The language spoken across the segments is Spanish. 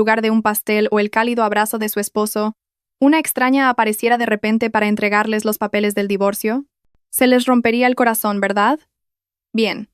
lugar de un pastel o el cálido abrazo de su esposo, una extraña apareciera de repente para entregarles los papeles del divorcio, se les rompería el corazón, ¿verdad? Bien.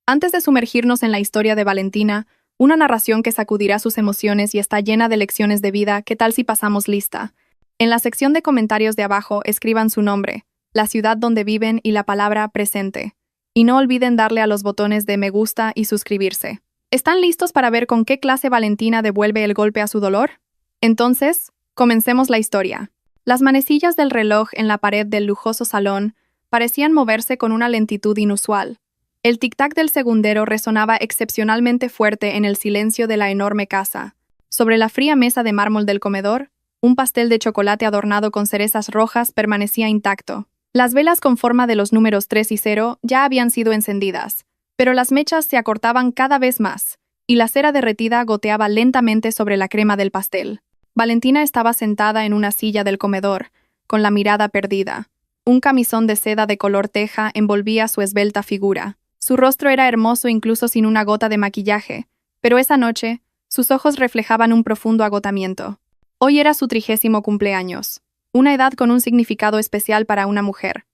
Antes de sumergirnos en la historia de Valentina, una narración que sacudirá sus emociones y está llena de lecciones de vida, ¿qué tal si pasamos lista? En la sección de comentarios de abajo escriban su nombre, la ciudad donde viven y la palabra presente. Y no olviden darle a los botones de me gusta y suscribirse. ¿Están listos para ver con qué clase Valentina devuelve el golpe a su dolor? Entonces, comencemos la historia. Las manecillas del reloj en la pared del lujoso salón parecían moverse con una lentitud inusual. El tic-tac del segundero resonaba excepcionalmente fuerte en el silencio de la enorme casa. Sobre la fría mesa de mármol del comedor, un pastel de chocolate adornado con cerezas rojas permanecía intacto. Las velas con forma de los números 3 y 0 ya habían sido encendidas, pero las mechas se acortaban cada vez más, y la cera derretida goteaba lentamente sobre la crema del pastel. Valentina estaba sentada en una silla del comedor, con la mirada perdida. Un camisón de seda de color teja envolvía su esbelta figura. Su rostro era hermoso incluso sin una gota de maquillaje, pero esa noche, sus ojos reflejaban un profundo agotamiento. Hoy era su 30º cumpleaños, una edad con un significado especial para una mujer.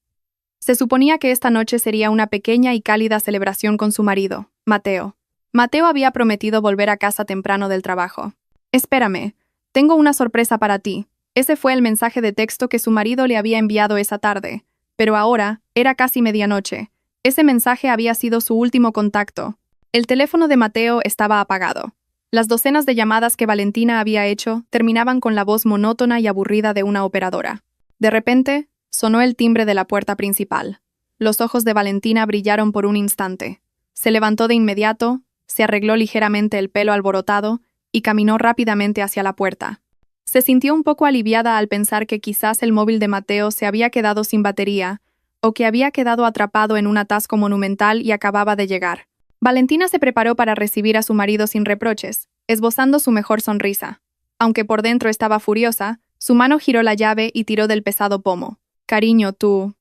Se suponía que esta noche sería una pequeña y cálida celebración con su marido, Mateo. Mateo había prometido volver a casa temprano del trabajo. Espérame, tengo una sorpresa para ti. Ese fue el mensaje de texto que su marido le había enviado esa tarde, pero ahora era casi medianoche. Ese mensaje había sido su último contacto. El teléfono de Mateo estaba apagado. Las docenas de llamadas que Valentina había hecho terminaban con la voz monótona y aburrida de una operadora. De repente, sonó el timbre de la puerta principal. Los ojos de Valentina brillaron por un instante. Se levantó de inmediato, se arregló ligeramente el pelo alborotado y caminó rápidamente hacia la puerta. Se sintió un poco aliviada al pensar que quizás el móvil de Mateo se había quedado sin batería o que había quedado atrapado en un atasco monumental y acababa de llegar. Valentina se preparó para recibir a su marido sin reproches, esbozando su mejor sonrisa. Aunque por dentro estaba furiosa, su mano giró la llave y tiró del pesado pomo. «Cariño, tú».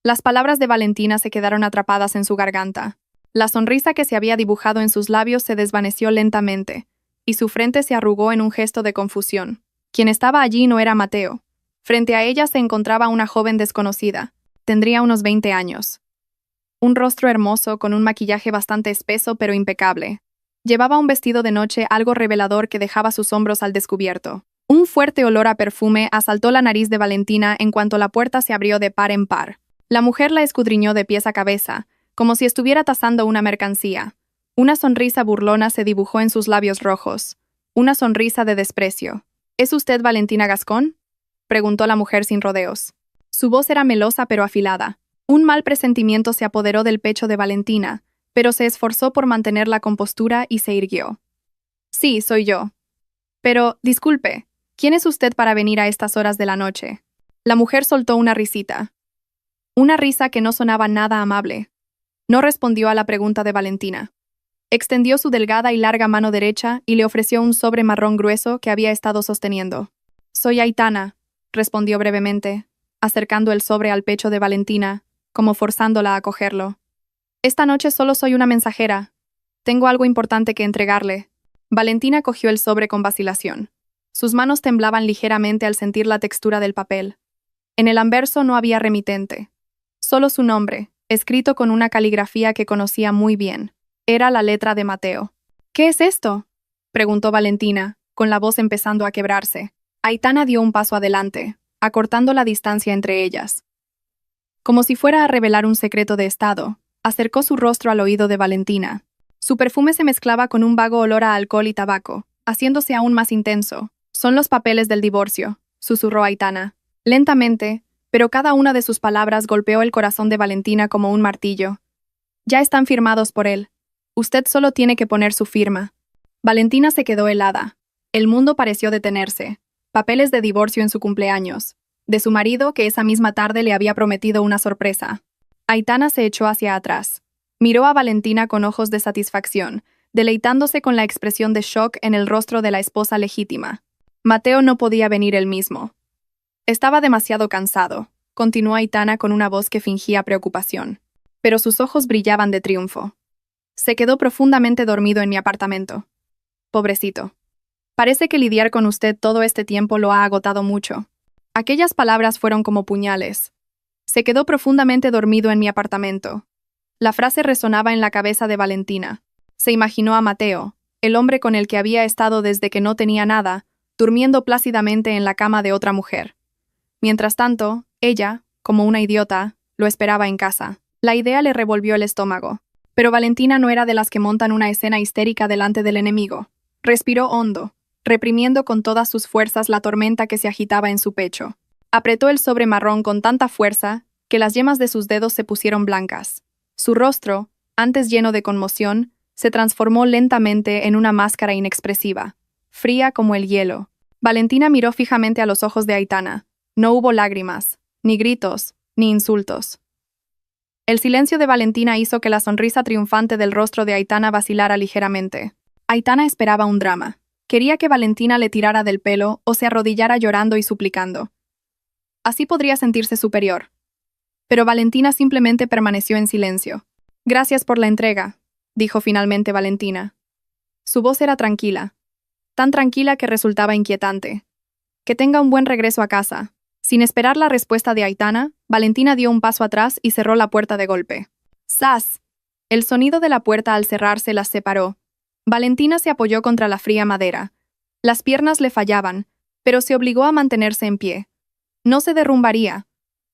Las palabras de Valentina se quedaron atrapadas en su garganta. La sonrisa que se había dibujado en sus labios se desvaneció lentamente, y su frente se arrugó en un gesto de confusión. Quien estaba allí no era Mateo. Frente a ella se encontraba una joven desconocida. Tendría unos 20 años. Un rostro hermoso con un maquillaje bastante espeso pero impecable. Llevaba un vestido de noche algo revelador que dejaba sus hombros al descubierto. Un fuerte olor a perfume asaltó la nariz de Valentina en cuanto la puerta se abrió de par en par. La mujer la escudriñó de pies a cabeza, como si estuviera tasando una mercancía. Una sonrisa burlona se dibujó en sus labios rojos. Una sonrisa de desprecio. ¿Es usted Valentina Gascón?, preguntó la mujer sin rodeos. Su voz era melosa pero afilada. Un mal presentimiento se apoderó del pecho de Valentina, pero se esforzó por mantener la compostura y se irguió. «Sí, soy yo. Pero, disculpe, ¿quién es usted para venir a estas horas de la noche?» La mujer soltó una risita. Una risa que no sonaba nada amable. No respondió a la pregunta de Valentina. Extendió su delgada y larga mano derecha y le ofreció un sobre marrón grueso que había estado sosteniendo. «Soy Aitana», respondió brevemente, acercando el sobre al pecho de Valentina, como forzándola a cogerlo. «Esta noche solo soy una mensajera. Tengo algo importante que entregarle». Valentina cogió el sobre con vacilación. Sus manos temblaban ligeramente al sentir la textura del papel. En el anverso no había remitente. Solo su nombre, escrito con una caligrafía que conocía muy bien. Era la letra de Mateo. «¿Qué es esto?», preguntó Valentina, con la voz empezando a quebrarse. Aitana dio un paso adelante, acortando la distancia entre ellas. Como si fuera a revelar un secreto de estado, acercó su rostro al oído de Valentina. Su perfume se mezclaba con un vago olor a alcohol y tabaco, haciéndose aún más intenso. «Son los papeles del divorcio», susurró Aitana. Lentamente, pero cada una de sus palabras golpeó el corazón de Valentina como un martillo. «Ya están firmados por él. Usted solo tiene que poner su firma». Valentina se quedó helada. El mundo pareció detenerse. Papeles de divorcio en su cumpleaños. De su marido que esa misma tarde le había prometido una sorpresa. Aitana se echó hacia atrás. Miró a Valentina con ojos de satisfacción, deleitándose con la expresión de shock en el rostro de la esposa legítima. Mateo no podía venir él mismo. «Estaba demasiado cansado», continuó Aitana con una voz que fingía preocupación. Pero sus ojos brillaban de triunfo. «Se quedó profundamente dormido en mi apartamento. Pobrecito». Parece que lidiar con usted todo este tiempo lo ha agotado mucho. Aquellas palabras fueron como puñales. Se quedó profundamente dormido en mi apartamento. La frase resonaba en la cabeza de Valentina. Se imaginó a Mateo, el hombre con el que había estado desde que no tenía nada, durmiendo plácidamente en la cama de otra mujer. Mientras tanto, ella, como una idiota, lo esperaba en casa. La idea le revolvió el estómago. Pero Valentina no era de las que montan una escena histérica delante del enemigo. Respiró hondo, reprimiendo con todas sus fuerzas la tormenta que se agitaba en su pecho. Apretó el sobre marrón con tanta fuerza que las yemas de sus dedos se pusieron blancas. Su rostro, antes lleno de conmoción, se transformó lentamente en una máscara inexpresiva, fría como el hielo. Valentina miró fijamente a los ojos de Aitana. No hubo lágrimas, ni gritos, ni insultos. El silencio de Valentina hizo que la sonrisa triunfante del rostro de Aitana vacilara ligeramente. Aitana esperaba un drama. Quería que Valentina le tirara del pelo o se arrodillara llorando y suplicando. Así podría sentirse superior. Pero Valentina simplemente permaneció en silencio. «Gracias por la entrega», dijo finalmente Valentina. Su voz era tranquila, tan tranquila que resultaba inquietante. «Que tenga un buen regreso a casa». Sin esperar la respuesta de Aitana, Valentina dio un paso atrás y cerró la puerta de golpe. ¡Zas! El sonido de la puerta al cerrarse las separó. Valentina se apoyó contra la fría madera. Las piernas le fallaban, pero se obligó a mantenerse en pie. No se derrumbaría.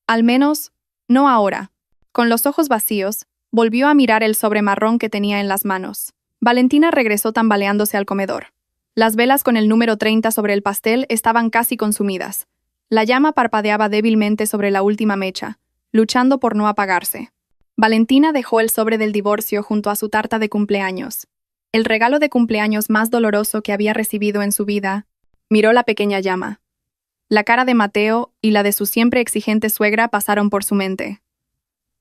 Al menos, no ahora. Con los ojos vacíos, volvió a mirar el sobre marrón que tenía en las manos. Valentina regresó tambaleándose al comedor. Las velas con el número 30 sobre el pastel estaban casi consumidas. La llama parpadeaba débilmente sobre la última mecha, luchando por no apagarse. Valentina dejó el sobre del divorcio junto a su tarta de cumpleaños. El regalo de cumpleaños más doloroso que había recibido en su vida. Miró la pequeña llama. La cara de Mateo y la de su siempre exigente suegra pasaron por su mente.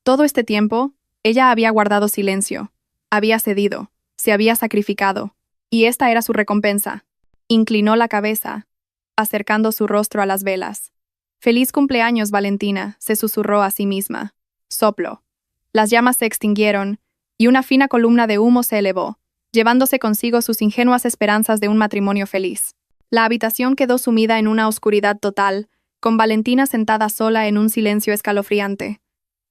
Todo este tiempo, ella había guardado silencio, había cedido, se había sacrificado, y esta era su recompensa. Inclinó la cabeza, acercando su rostro a las velas. «Feliz cumpleaños, Valentina», se susurró a sí misma. Soplo. Las llamas se extinguieron, y una fina columna de humo se elevó, llevándose consigo sus ingenuas esperanzas de un matrimonio feliz. La habitación quedó sumida en una oscuridad total, con Valentina sentada sola en un silencio escalofriante.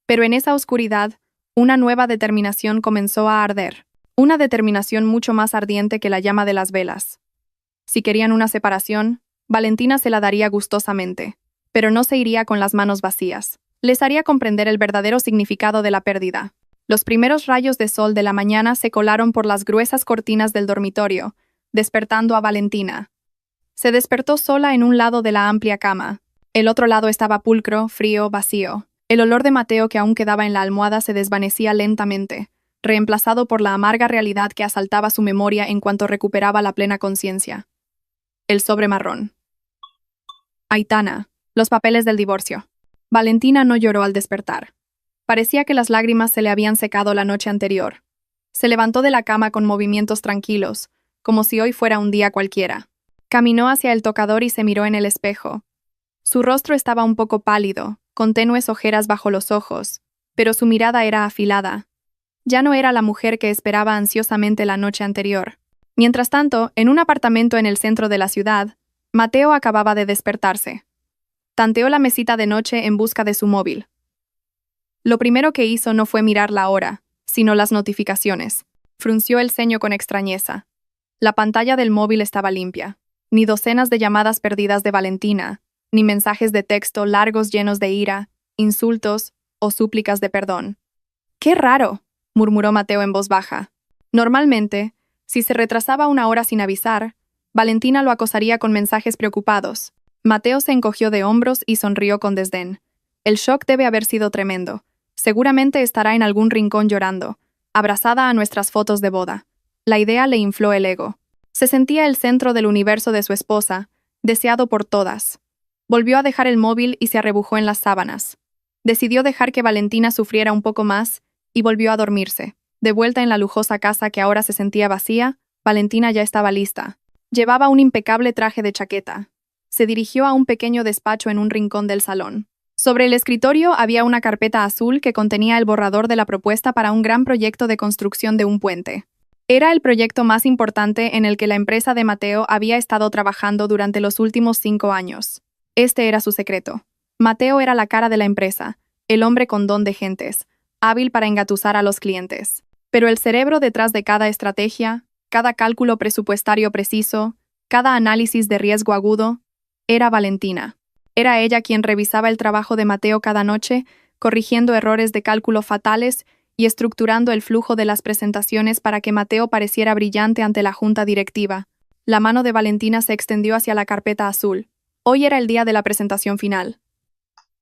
Pero en esa oscuridad, una nueva determinación comenzó a arder. Una determinación mucho más ardiente que la llama de las velas. Si querían una separación, Valentina se la daría gustosamente, pero no se iría con las manos vacías. Les haría comprender el verdadero significado de la pérdida. Los primeros rayos de sol de la mañana se colaron por las gruesas cortinas del dormitorio, despertando a Valentina. Se despertó sola en un lado de la amplia cama. El otro lado estaba pulcro, frío, vacío. El olor de Mateo que aún quedaba en la almohada se desvanecía lentamente, reemplazado por la amarga realidad que asaltaba su memoria en cuanto recuperaba la plena conciencia. El sobre marrón. Aitana. Los papeles del divorcio. Valentina no lloró al despertar. Parecía que las lágrimas se le habían secado la noche anterior. Se levantó de la cama con movimientos tranquilos, como si hoy fuera un día cualquiera. Caminó hacia el tocador y se miró en el espejo. Su rostro estaba un poco pálido, con tenues ojeras bajo los ojos, pero su mirada era afilada. Ya no era la mujer que esperaba ansiosamente la noche anterior. Mientras tanto, en un apartamento en el centro de la ciudad, Mateo acababa de despertarse. Tanteó la mesita de noche en busca de su móvil. Lo primero que hizo no fue mirar la hora, sino las notificaciones. Frunció el ceño con extrañeza. La pantalla del móvil estaba limpia. Ni docenas de llamadas perdidas de Valentina, ni mensajes de texto largos llenos de ira, insultos o súplicas de perdón. «¡Qué raro!», murmuró Mateo en voz baja. Normalmente, si se retrasaba una hora sin avisar, Valentina lo acosaría con mensajes preocupados. Mateo se encogió de hombros y sonrió con desdén. El shock debe haber sido tremendo. Seguramente estará en algún rincón llorando, abrazada a nuestras fotos de boda. La idea le infló el ego. Se sentía el centro del universo de su esposa, deseado por todas. Volvió a dejar el móvil y se arrebujó en las sábanas. Decidió dejar que Valentina sufriera un poco más y volvió a dormirse. De vuelta en la lujosa casa que ahora se sentía vacía, Valentina ya estaba lista. Llevaba un impecable traje de chaqueta. Se dirigió a un pequeño despacho en un rincón del salón. Sobre el escritorio había una carpeta azul que contenía el borrador de la propuesta para un gran proyecto de construcción de un puente. Era el proyecto más importante en el que la empresa de Mateo había estado trabajando durante los últimos 5 años. Este era su secreto. Mateo era la cara de la empresa, el hombre con don de gentes, hábil para engatusar a los clientes. Pero el cerebro detrás de cada estrategia, cada cálculo presupuestario preciso, cada análisis de riesgo agudo, era Valentina. Era ella quien revisaba el trabajo de Mateo cada noche, corrigiendo errores de cálculo fatales y estructurando el flujo de las presentaciones para que Mateo pareciera brillante ante la junta directiva. La mano de Valentina se extendió hacia la carpeta azul. Hoy era el día de la presentación final.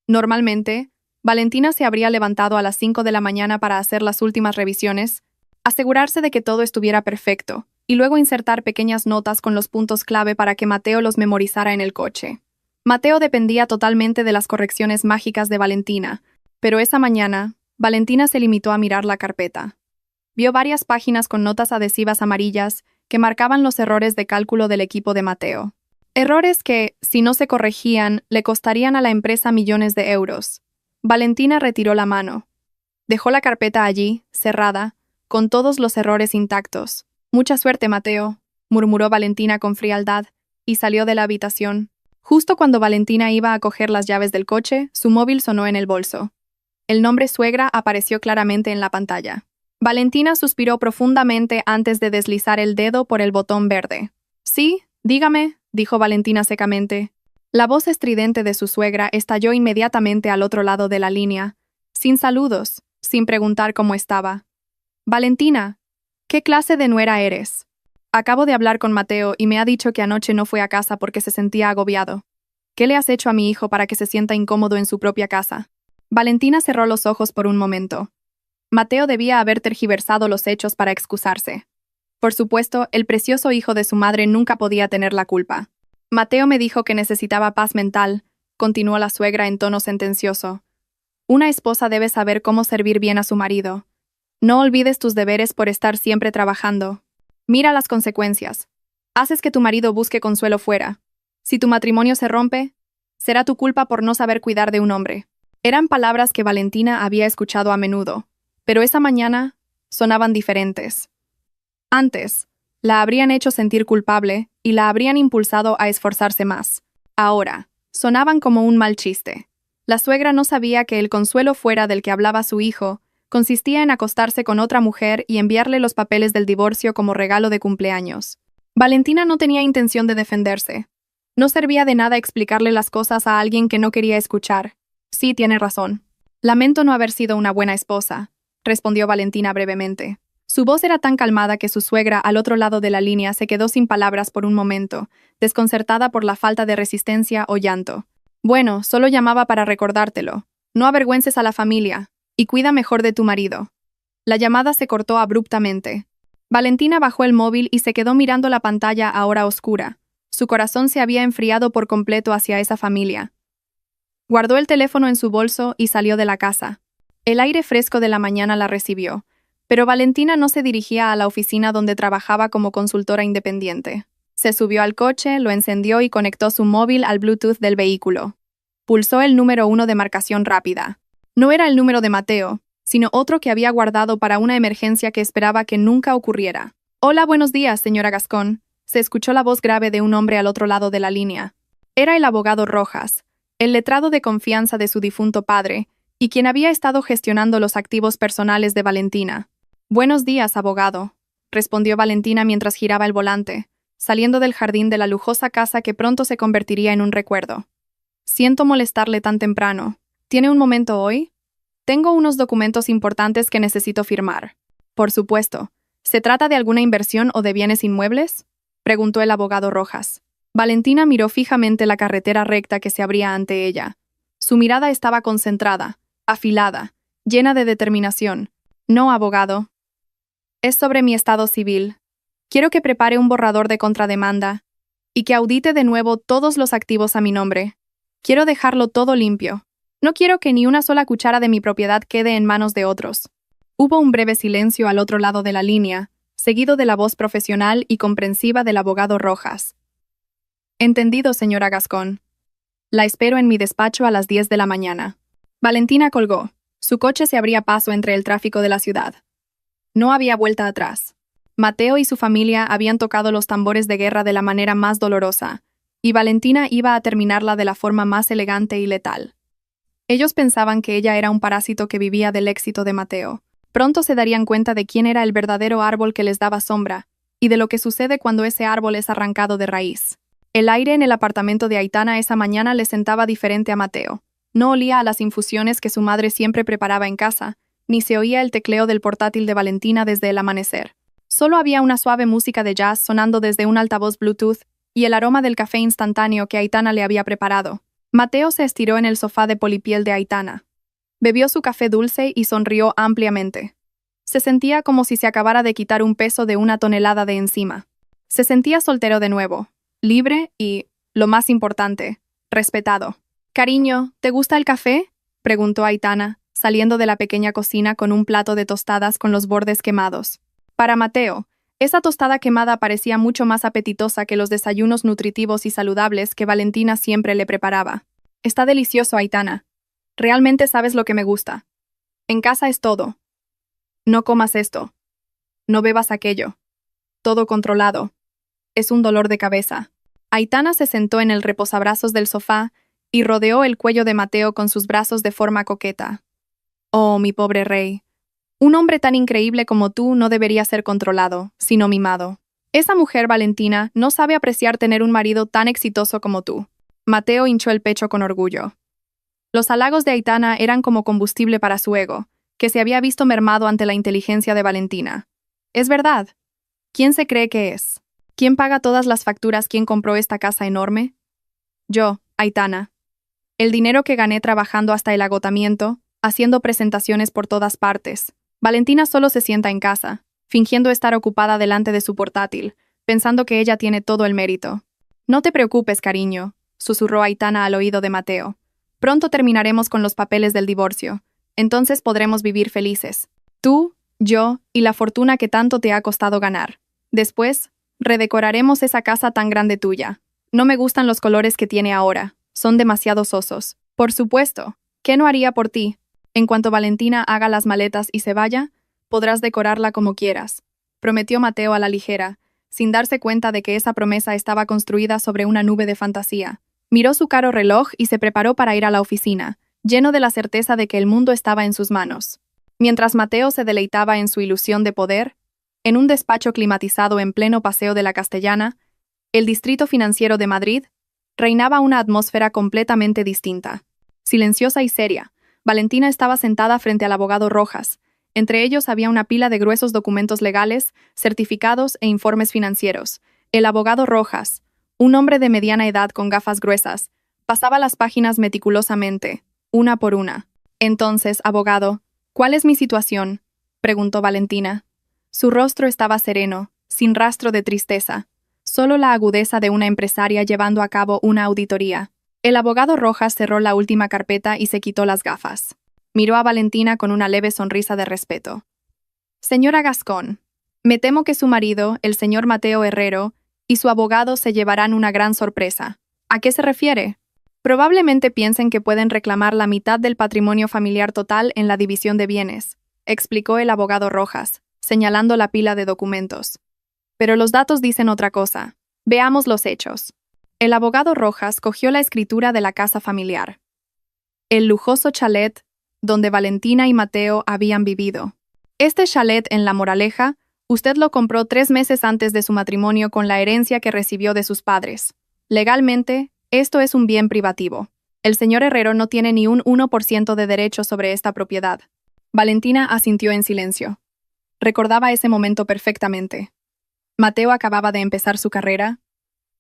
Normalmente, Valentina se habría levantado a las 5 de la mañana para hacer las últimas revisiones, asegurarse de que todo estuviera perfecto, y luego insertar pequeñas notas con los puntos clave para que Mateo los memorizara en el coche. Mateo dependía totalmente de las correcciones mágicas de Valentina, pero esa mañana, Valentina se limitó a mirar la carpeta. Vio varias páginas con notas adhesivas amarillas que marcaban los errores de cálculo del equipo de Mateo. Errores que, si no se corregían, le costarían a la empresa millones de euros. Valentina retiró la mano. Dejó la carpeta allí, cerrada, con todos los errores intactos. «Mucha suerte, Mateo», murmuró Valentina con frialdad, y salió de la habitación. Justo cuando Valentina iba a coger las llaves del coche, su móvil sonó en el bolso. El nombre suegra apareció claramente en la pantalla. Valentina suspiró profundamente antes de deslizar el dedo por el botón verde. «Sí, dígame», dijo Valentina secamente. La voz estridente de su suegra estalló inmediatamente al otro lado de la línea, sin saludos, sin preguntar cómo estaba. «Valentina, ¿qué clase de nuera eres? Acabo de hablar con Mateo y me ha dicho que anoche no fue a casa porque se sentía agobiado. ¿Qué le has hecho a mi hijo para que se sienta incómodo en su propia casa?» Valentina cerró los ojos por un momento. Mateo debía haber tergiversado los hechos para excusarse. Por supuesto, el precioso hijo de su madre nunca podía tener la culpa. «Mateo me dijo que necesitaba paz mental», continuó la suegra en tono sentencioso. «Una esposa debe saber cómo servir bien a su marido. No olvides tus deberes por estar siempre trabajando. Mira las consecuencias. Haces que tu marido busque consuelo fuera. Si tu matrimonio se rompe, será tu culpa por no saber cuidar de un hombre». Eran palabras que Valentina había escuchado a menudo, pero esa mañana sonaban diferentes. Antes, la habrían hecho sentir culpable y la habrían impulsado a esforzarse más. Ahora, sonaban como un mal chiste. La suegra no sabía que el consuelo fuera del que hablaba su hijo consistía en acostarse con otra mujer y enviarle los papeles del divorcio como regalo de cumpleaños. Valentina no tenía intención de defenderse. No servía de nada explicarle las cosas a alguien que no quería escuchar. «Sí, tiene razón. Lamento no haber sido una buena esposa», respondió Valentina brevemente. Su voz era tan calmada que su suegra al otro lado de la línea se quedó sin palabras por un momento, desconcertada por la falta de resistencia o llanto. «Bueno, solo llamaba para recordártelo. No avergüences a la familia, y cuida mejor de tu marido». La llamada se cortó abruptamente. Valentina bajó el móvil y se quedó mirando la pantalla ahora oscura. Su corazón se había enfriado por completo hacia esa familia. Guardó el teléfono en su bolso y salió de la casa. El aire fresco de la mañana la recibió, pero Valentina no se dirigía a la oficina donde trabajaba como consultora independiente. Se subió al coche, lo encendió y conectó su móvil al Bluetooth del vehículo. Pulsó el número 1 de marcación rápida. No era el número de Mateo, sino otro que había guardado para una emergencia que esperaba que nunca ocurriera. «Hola, buenos días, señora Gascón», se escuchó la voz grave de un hombre al otro lado de la línea. Era el abogado Rojas, el letrado de confianza de su difunto padre, y quien había estado gestionando los activos personales de Valentina. «Buenos días, abogado», respondió Valentina mientras giraba el volante, saliendo del jardín de la lujosa casa que pronto se convertiría en un recuerdo. «Siento molestarle tan temprano. ¿Tiene un momento hoy? Tengo unos documentos importantes que necesito firmar». «Por supuesto. ¿Se trata de alguna inversión o de bienes inmuebles?», preguntó el abogado Rojas. Valentina miró fijamente la carretera recta que se abría ante ella. Su mirada estaba concentrada, afilada, llena de determinación. «No, abogado. Es sobre mi estado civil. Quiero que prepare un borrador de contrademanda y que audite de nuevo todos los activos a mi nombre. Quiero dejarlo todo limpio. No quiero que ni una sola cuchara de mi propiedad quede en manos de otros». Hubo un breve silencio al otro lado de la línea, seguido de la voz profesional y comprensiva del abogado Rojas. «Entendido, señora Gascón. La espero en mi despacho a las 10 de la mañana». Valentina colgó. Su coche se abría paso entre el tráfico de la ciudad. No había vuelta atrás. Mateo y su familia habían tocado los tambores de guerra de la manera más dolorosa, y Valentina iba a terminarla de la forma más elegante y letal. Ellos pensaban que ella era un parásito que vivía del éxito de Mateo. Pronto se darían cuenta de quién era el verdadero árbol que les daba sombra, y de lo que sucede cuando ese árbol es arrancado de raíz. El aire en el apartamento de Aitana esa mañana le sentaba diferente a Mateo. No olía a las infusiones que su madre siempre preparaba en casa, ni se oía el tecleo del portátil de Valentina desde el amanecer. Solo había una suave música de jazz sonando desde un altavoz Bluetooth y el aroma del café instantáneo que Aitana le había preparado. Mateo se estiró en el sofá de polipiel de Aitana. Bebió su café dulce y sonrió ampliamente. Se sentía como si se acabara de quitar un peso de 1 tonelada de encima. Se sentía soltero de nuevo, libre y, lo más importante, respetado. «Cariño, ¿te gusta el café?», preguntó Aitana, saliendo de la pequeña cocina con un plato de tostadas con los bordes quemados. Para Mateo, esa tostada quemada parecía mucho más apetitosa que los desayunos nutritivos y saludables que Valentina siempre le preparaba. «Está delicioso, Aitana. Realmente sabes lo que me gusta. En casa es todo. No comas esto. No bebas aquello. Todo controlado. Es un dolor de cabeza». Aitana se sentó en el reposabrazos del sofá y rodeó el cuello de Mateo con sus brazos de forma coqueta. «Oh, mi pobre rey. Un hombre tan increíble como tú no debería ser controlado, sino mimado. Esa mujer, Valentina, no sabe apreciar tener un marido tan exitoso como tú». Mateo hinchó el pecho con orgullo. Los halagos de Aitana eran como combustible para su ego, que se había visto mermado ante la inteligencia de Valentina. «Es verdad. ¿Quién se cree que es? ¿Quién paga todas las facturas? ¿Quién compró esta casa enorme?» «Yo, Aitana. El dinero que gané trabajando hasta el agotamiento, haciendo presentaciones por todas partes». Valentina solo se sienta en casa, fingiendo estar ocupada delante de su portátil, pensando que ella tiene todo el mérito. «No te preocupes, cariño», susurró Aitana al oído de Mateo. «Pronto terminaremos con los papeles del divorcio. Entonces podremos vivir felices. Tú, yo y la fortuna que tanto te ha costado ganar. Después, redecoraremos esa casa tan grande tuya. No me gustan los colores que tiene ahora. Son demasiado sosos. Por supuesto. ¿Qué no haría por ti? En cuanto Valentina haga las maletas y se vaya, podrás decorarla como quieras», prometió Mateo a la ligera, sin darse cuenta de que esa promesa estaba construida sobre una nube de fantasía. Miró su caro reloj y se preparó para ir a la oficina, lleno de la certeza de que el mundo estaba en sus manos. Mientras Mateo se deleitaba en su ilusión de poder, en un despacho climatizado en pleno Paseo de la Castellana, el distrito financiero de Madrid, reinaba una atmósfera completamente distinta. Silenciosa y seria, Valentina estaba sentada frente al abogado Rojas. Entre ellos había una pila de gruesos documentos legales, certificados e informes financieros. El abogado Rojas, un hombre de mediana edad con gafas gruesas, pasaba las páginas meticulosamente, una por una. «Entonces, abogado, ¿cuál es mi situación?», preguntó Valentina. Su rostro estaba sereno, sin rastro de tristeza, solo la agudeza de una empresaria llevando a cabo una auditoría. El abogado Rojas cerró la última carpeta y se quitó las gafas. Miró a Valentina con una leve sonrisa de respeto. «Señora Gascón, me temo que su marido, el señor Mateo Herrero, y su abogado se llevarán una gran sorpresa». «¿A qué se refiere?». «Probablemente piensen que pueden reclamar la mitad del patrimonio familiar total en la división de bienes», explicó el abogado Rojas, señalando la pila de documentos. «Pero los datos dicen otra cosa. Veamos los hechos». El abogado Rojas cogió la escritura de la casa familiar. El lujoso chalet donde Valentina y Mateo habían vivido. Este chalet en La Moraleja, usted lo compró 3 meses antes de su matrimonio con la herencia que recibió de sus padres. Legalmente, esto es un bien privativo. El señor Herrero no tiene ni un 1% de derecho sobre esta propiedad. Valentina asintió en silencio. Recordaba ese momento perfectamente. Mateo acababa de empezar su carrera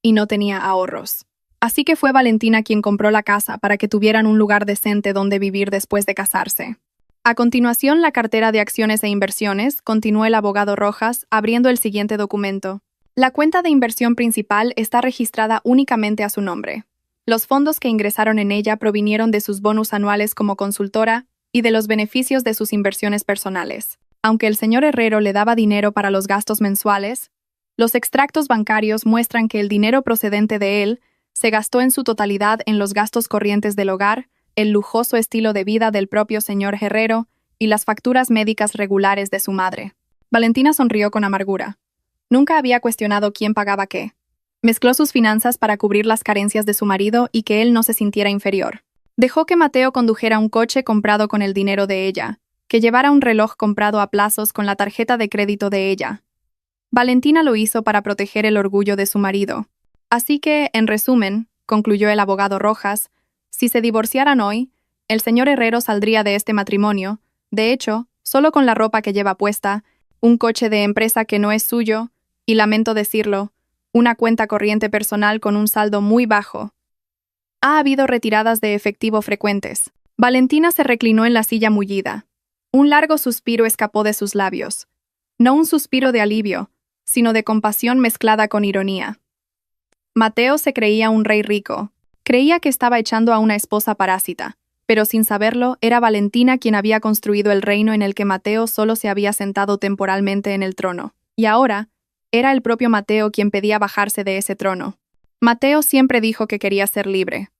y no tenía ahorros. Así que fue Valentina quien compró la casa para que tuvieran un lugar decente donde vivir después de casarse. A continuación, la cartera de acciones e inversiones, continuó el abogado Rojas, abriendo el siguiente documento. La cuenta de inversión principal está registrada únicamente a su nombre. Los fondos que ingresaron en ella provinieron de sus bonus anuales como consultora y de los beneficios de sus inversiones personales. Aunque el señor Herrero le daba dinero para los gastos mensuales, los extractos bancarios muestran que el dinero procedente de él se gastó en su totalidad en los gastos corrientes del hogar, el lujoso estilo de vida del propio señor Herrero y las facturas médicas regulares de su madre. Valentina sonrió con amargura. Nunca había cuestionado quién pagaba qué. Mezcló sus finanzas para cubrir las carencias de su marido y que él no se sintiera inferior. Dejó que Mateo condujera un coche comprado con el dinero de ella, que llevara un reloj comprado a plazos con la tarjeta de crédito de ella. Valentina lo hizo para proteger el orgullo de su marido. Así que, en resumen, concluyó el abogado Rojas, si se divorciaran hoy, el señor Herrero saldría de este matrimonio, de hecho, solo con la ropa que lleva puesta, un coche de empresa que no es suyo, y lamento decirlo, una cuenta corriente personal con un saldo muy bajo. Ha habido retiradas de efectivo frecuentes. Valentina se reclinó en la silla mullida. Un largo suspiro escapó de sus labios. No un suspiro de alivio, sino de compasión mezclada con ironía. Mateo se creía un rey rico. Creía que estaba echando a una esposa parásita, pero sin saberlo, era Valentina quien había construido el reino en el que Mateo solo se había sentado temporalmente en el trono. Y ahora, era el propio Mateo quien pedía bajarse de ese trono. Mateo siempre dijo que quería ser libre,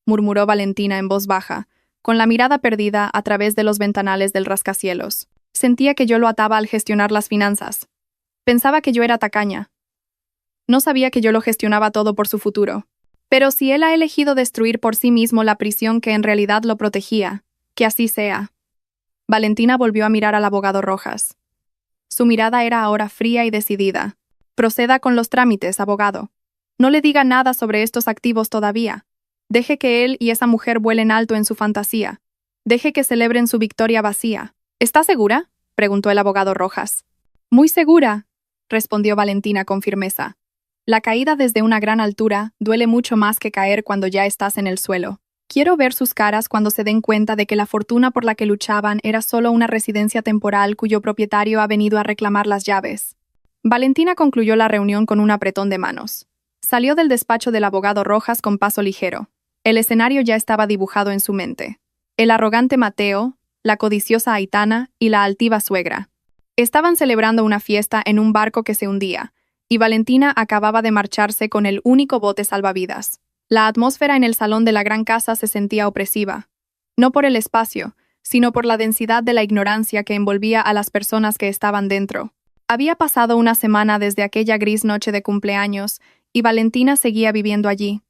murmuró Valentina en voz baja, con la mirada perdida a través de los ventanales del rascacielos. Sentía que yo lo ataba al gestionar las finanzas. Pensaba que yo era tacaña. No sabía que yo lo gestionaba todo por su futuro. Pero si él ha elegido destruir por sí mismo la prisión que en realidad lo protegía, que así sea. Valentina volvió a mirar al abogado Rojas. Su mirada era ahora fría y decidida. Proceda con los trámites, abogado. No le diga nada sobre estos activos todavía. Deje que él y esa mujer vuelen alto en su fantasía. Deje que celebren su victoria vacía. ¿Está segura?, preguntó el abogado Rojas. Muy segura, respondió Valentina con firmeza. La caída desde una gran altura duele mucho más que caer cuando ya estás en el suelo. Quiero ver sus caras cuando se den cuenta de que la fortuna por la que luchaban era solo una residencia temporal cuyo propietario ha venido a reclamar las llaves. Valentina concluyó la reunión con un apretón de manos. Salió del despacho del abogado Rojas con paso ligero. El escenario ya estaba dibujado en su mente. El arrogante Mateo, la codiciosa Aitana y la altiva suegra. Estaban celebrando una fiesta en un barco que se hundía, y Valentina acababa de marcharse con el único bote salvavidas. La atmósfera en el salón de la gran casa se sentía opresiva, no por el espacio, sino por la densidad de la ignorancia que envolvía a las personas que estaban dentro. Había pasado una semana desde aquella gris noche de cumpleaños, y Valentina seguía viviendo allí.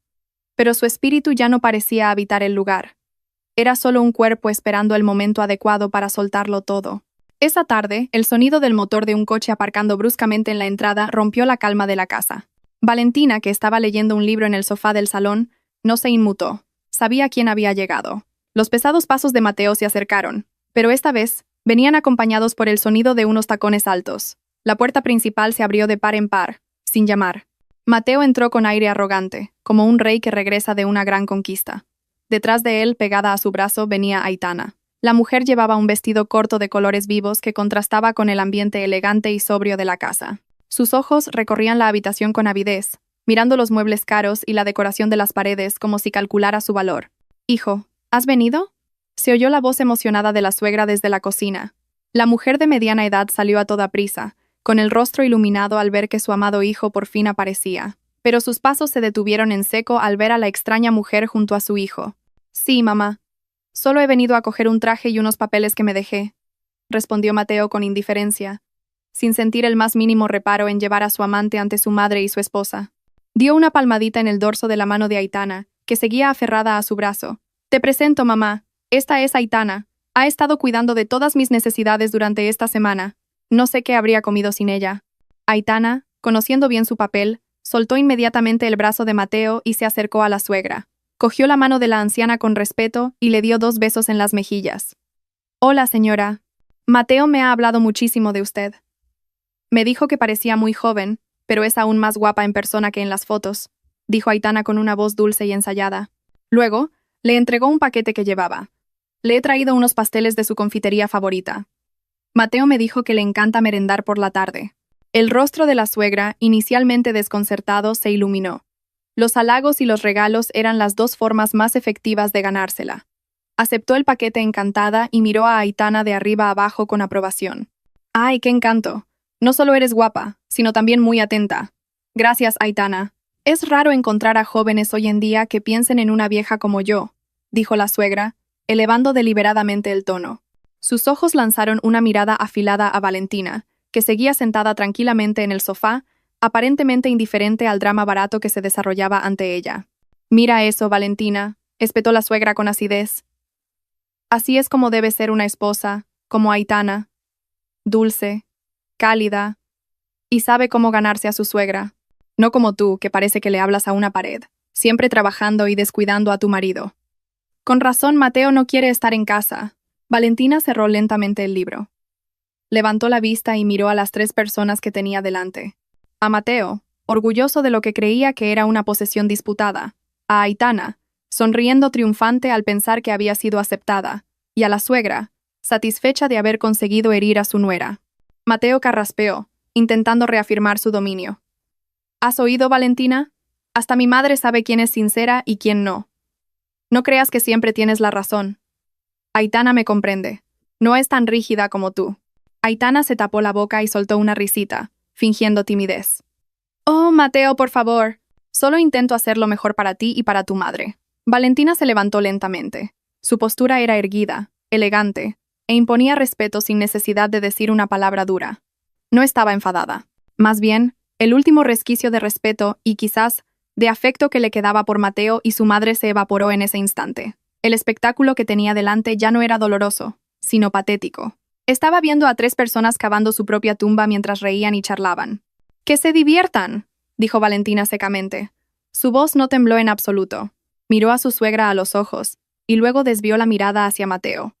Pero su espíritu ya no parecía habitar el lugar. Era solo un cuerpo esperando el momento adecuado para soltarlo todo. Esa tarde, el sonido del motor de un coche aparcando bruscamente en la entrada rompió la calma de la casa. Valentina, que estaba leyendo un libro en el sofá del salón, no se inmutó. Sabía quién había llegado. Los pesados pasos de Mateo se acercaron, pero esta vez venían acompañados por el sonido de unos tacones altos. La puerta principal se abrió de par en par, sin llamar. Mateo entró con aire arrogante, como un rey que regresa de una gran conquista. Detrás de él, pegada a su brazo, venía Aitana. La mujer llevaba un vestido corto de colores vivos que contrastaba con el ambiente elegante y sobrio de la casa. Sus ojos recorrían la habitación con avidez, mirando los muebles caros y la decoración de las paredes como si calculara su valor. «Hijo, ¿has venido?», se oyó la voz emocionada de la suegra desde la cocina. La mujer de mediana edad salió a toda prisa, con el rostro iluminado al ver que su amado hijo por fin aparecía. Pero sus pasos se detuvieron en seco al ver a la extraña mujer junto a su hijo. «Sí, mamá. Solo he venido a coger un traje y unos papeles que me dejé», respondió Mateo con indiferencia, sin sentir el más mínimo reparo en llevar a su amante ante su madre y su esposa. Dio una palmadita en el dorso de la mano de Aitana, que seguía aferrada a su brazo. «Te presento, mamá. Esta es Aitana. Ha estado cuidando de todas mis necesidades durante esta semana. No sé qué habría comido sin ella». Aitana, conociendo bien su papel, soltó inmediatamente el brazo de Mateo y se acercó a la suegra. Cogió la mano de la anciana con respeto y le dio 2 besos en las mejillas. «Hola, señora. Mateo me ha hablado muchísimo de usted. Me dijo que parecía muy joven, pero es aún más guapa en persona que en las fotos», dijo Aitana con una voz dulce y ensayada. Luego, le entregó un paquete que llevaba. «Le he traído unos pasteles de su confitería favorita. Mateo me dijo que le encanta merendar por la tarde». El rostro de la suegra, inicialmente desconcertado, se iluminó. Los halagos y los regalos eran las 2 formas más efectivas de ganársela. Aceptó el paquete encantada y miró a Aitana de arriba a abajo con aprobación. «¡Ay, qué encanto! No solo eres guapa, sino también muy atenta». «Gracias, Aitana. Es raro encontrar a jóvenes hoy en día que piensen en una vieja como yo», dijo la suegra, elevando deliberadamente el tono. Sus ojos lanzaron una mirada afilada a Valentina, que seguía sentada tranquilamente en el sofá, aparentemente indiferente al drama barato que se desarrollaba ante ella. «Mira eso, Valentina», espetó la suegra con acidez. «Así es como debe ser una esposa, como Aitana, dulce, cálida, y sabe cómo ganarse a su suegra. No como tú, que parece que le hablas a una pared, siempre trabajando y descuidando a tu marido». Con razón, Mateo no quiere estar en casa. Valentina cerró lentamente el libro. Levantó la vista y miró a las 3 personas que tenía delante. A Mateo, orgulloso de lo que creía que era una posesión disputada. A Aitana, sonriendo triunfante al pensar que había sido aceptada. Y a la suegra, satisfecha de haber conseguido herir a su nuera. Mateo carraspeó, intentando reafirmar su dominio. ¿Has oído, Valentina? Hasta mi madre sabe quién es sincera y quién no. No creas que siempre tienes la razón. Aitana me comprende. No es tan rígida como tú. Aitana se tapó la boca y soltó una risita, fingiendo timidez. «Oh, Mateo, por favor. Solo intento hacer lo mejor para ti y para tu madre». Valentina se levantó lentamente. Su postura era erguida, elegante, e imponía respeto sin necesidad de decir una palabra dura. No estaba enfadada. Más bien, el último resquicio de respeto y, quizás, de afecto que le quedaba por Mateo y su madre se evaporó en ese instante. El espectáculo que tenía delante ya no era doloroso, sino patético. Estaba viendo a 3 personas cavando su propia tumba mientras reían y charlaban. «¡Que se diviertan!», dijo Valentina secamente. Su voz no tembló en absoluto. Miró a su suegra a los ojos, y luego desvió la mirada hacia Mateo.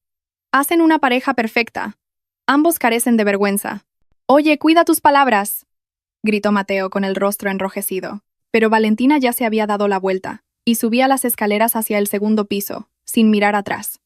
«Hacen una pareja perfecta. Ambos carecen de vergüenza». «Oye, cuida tus palabras», gritó Mateo con el rostro enrojecido. Pero Valentina ya se había dado la vuelta, y subía las escaleras hacia el segundo piso, sin mirar atrás.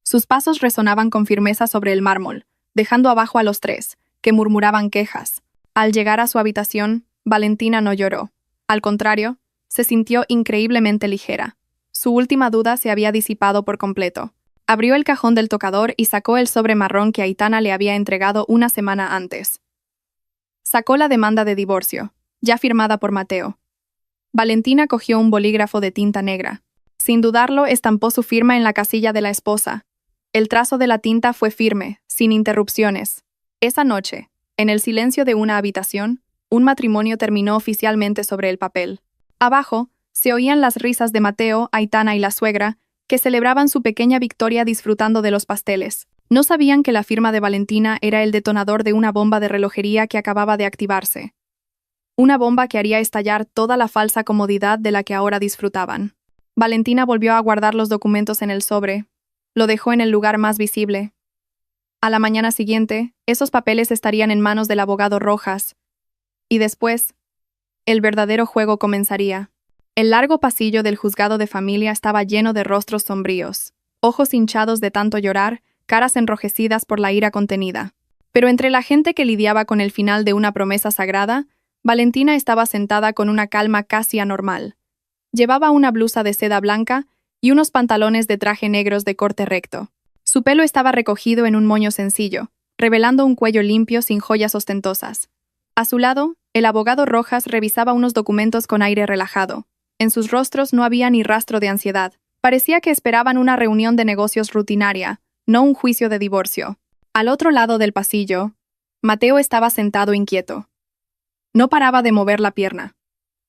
Sus pasos resonaban con firmeza sobre el mármol, dejando abajo a los 3, que murmuraban quejas. Al llegar a su habitación, Valentina no lloró. Al contrario, se sintió increíblemente ligera. Su última duda se había disipado por completo. Abrió el cajón del tocador y sacó el sobre marrón que Aitana le había entregado una semana antes. Sacó la demanda de divorcio, ya firmada por Mateo. Valentina cogió un bolígrafo de tinta negra. Sin dudarlo, estampó su firma en la casilla de la esposa. El trazo de la tinta fue firme, sin interrupciones. Esa noche, en el silencio de una habitación, un matrimonio terminó oficialmente sobre el papel. Abajo, se oían las risas de Mateo, Aitana y la suegra, que celebraban su pequeña victoria disfrutando de los pasteles. No sabían que la firma de Valentina era el detonador de una bomba de relojería que acababa de activarse. Una bomba que haría estallar toda la falsa comodidad de la que ahora disfrutaban. Valentina volvió a guardar los documentos en el sobre. Lo dejó en el lugar más visible. A la mañana siguiente, esos papeles estarían en manos del abogado Rojas. Y después, el verdadero juego comenzaría. El largo pasillo del juzgado de familia estaba lleno de rostros sombríos, ojos hinchados de tanto llorar, caras enrojecidas por la ira contenida. Pero entre la gente que lidiaba con el final de una promesa sagrada, Valentina estaba sentada con una calma casi anormal. Llevaba una blusa de seda blanca y unos pantalones de traje negros de corte recto. Su pelo estaba recogido en un moño sencillo, revelando un cuello limpio sin joyas ostentosas. A su lado, el abogado Rojas revisaba unos documentos con aire relajado. En sus rostros no había ni rastro de ansiedad. Parecía que esperaban una reunión de negocios rutinaria, no un juicio de divorcio. Al otro lado del pasillo, Mateo estaba sentado inquieto. No paraba de mover la pierna.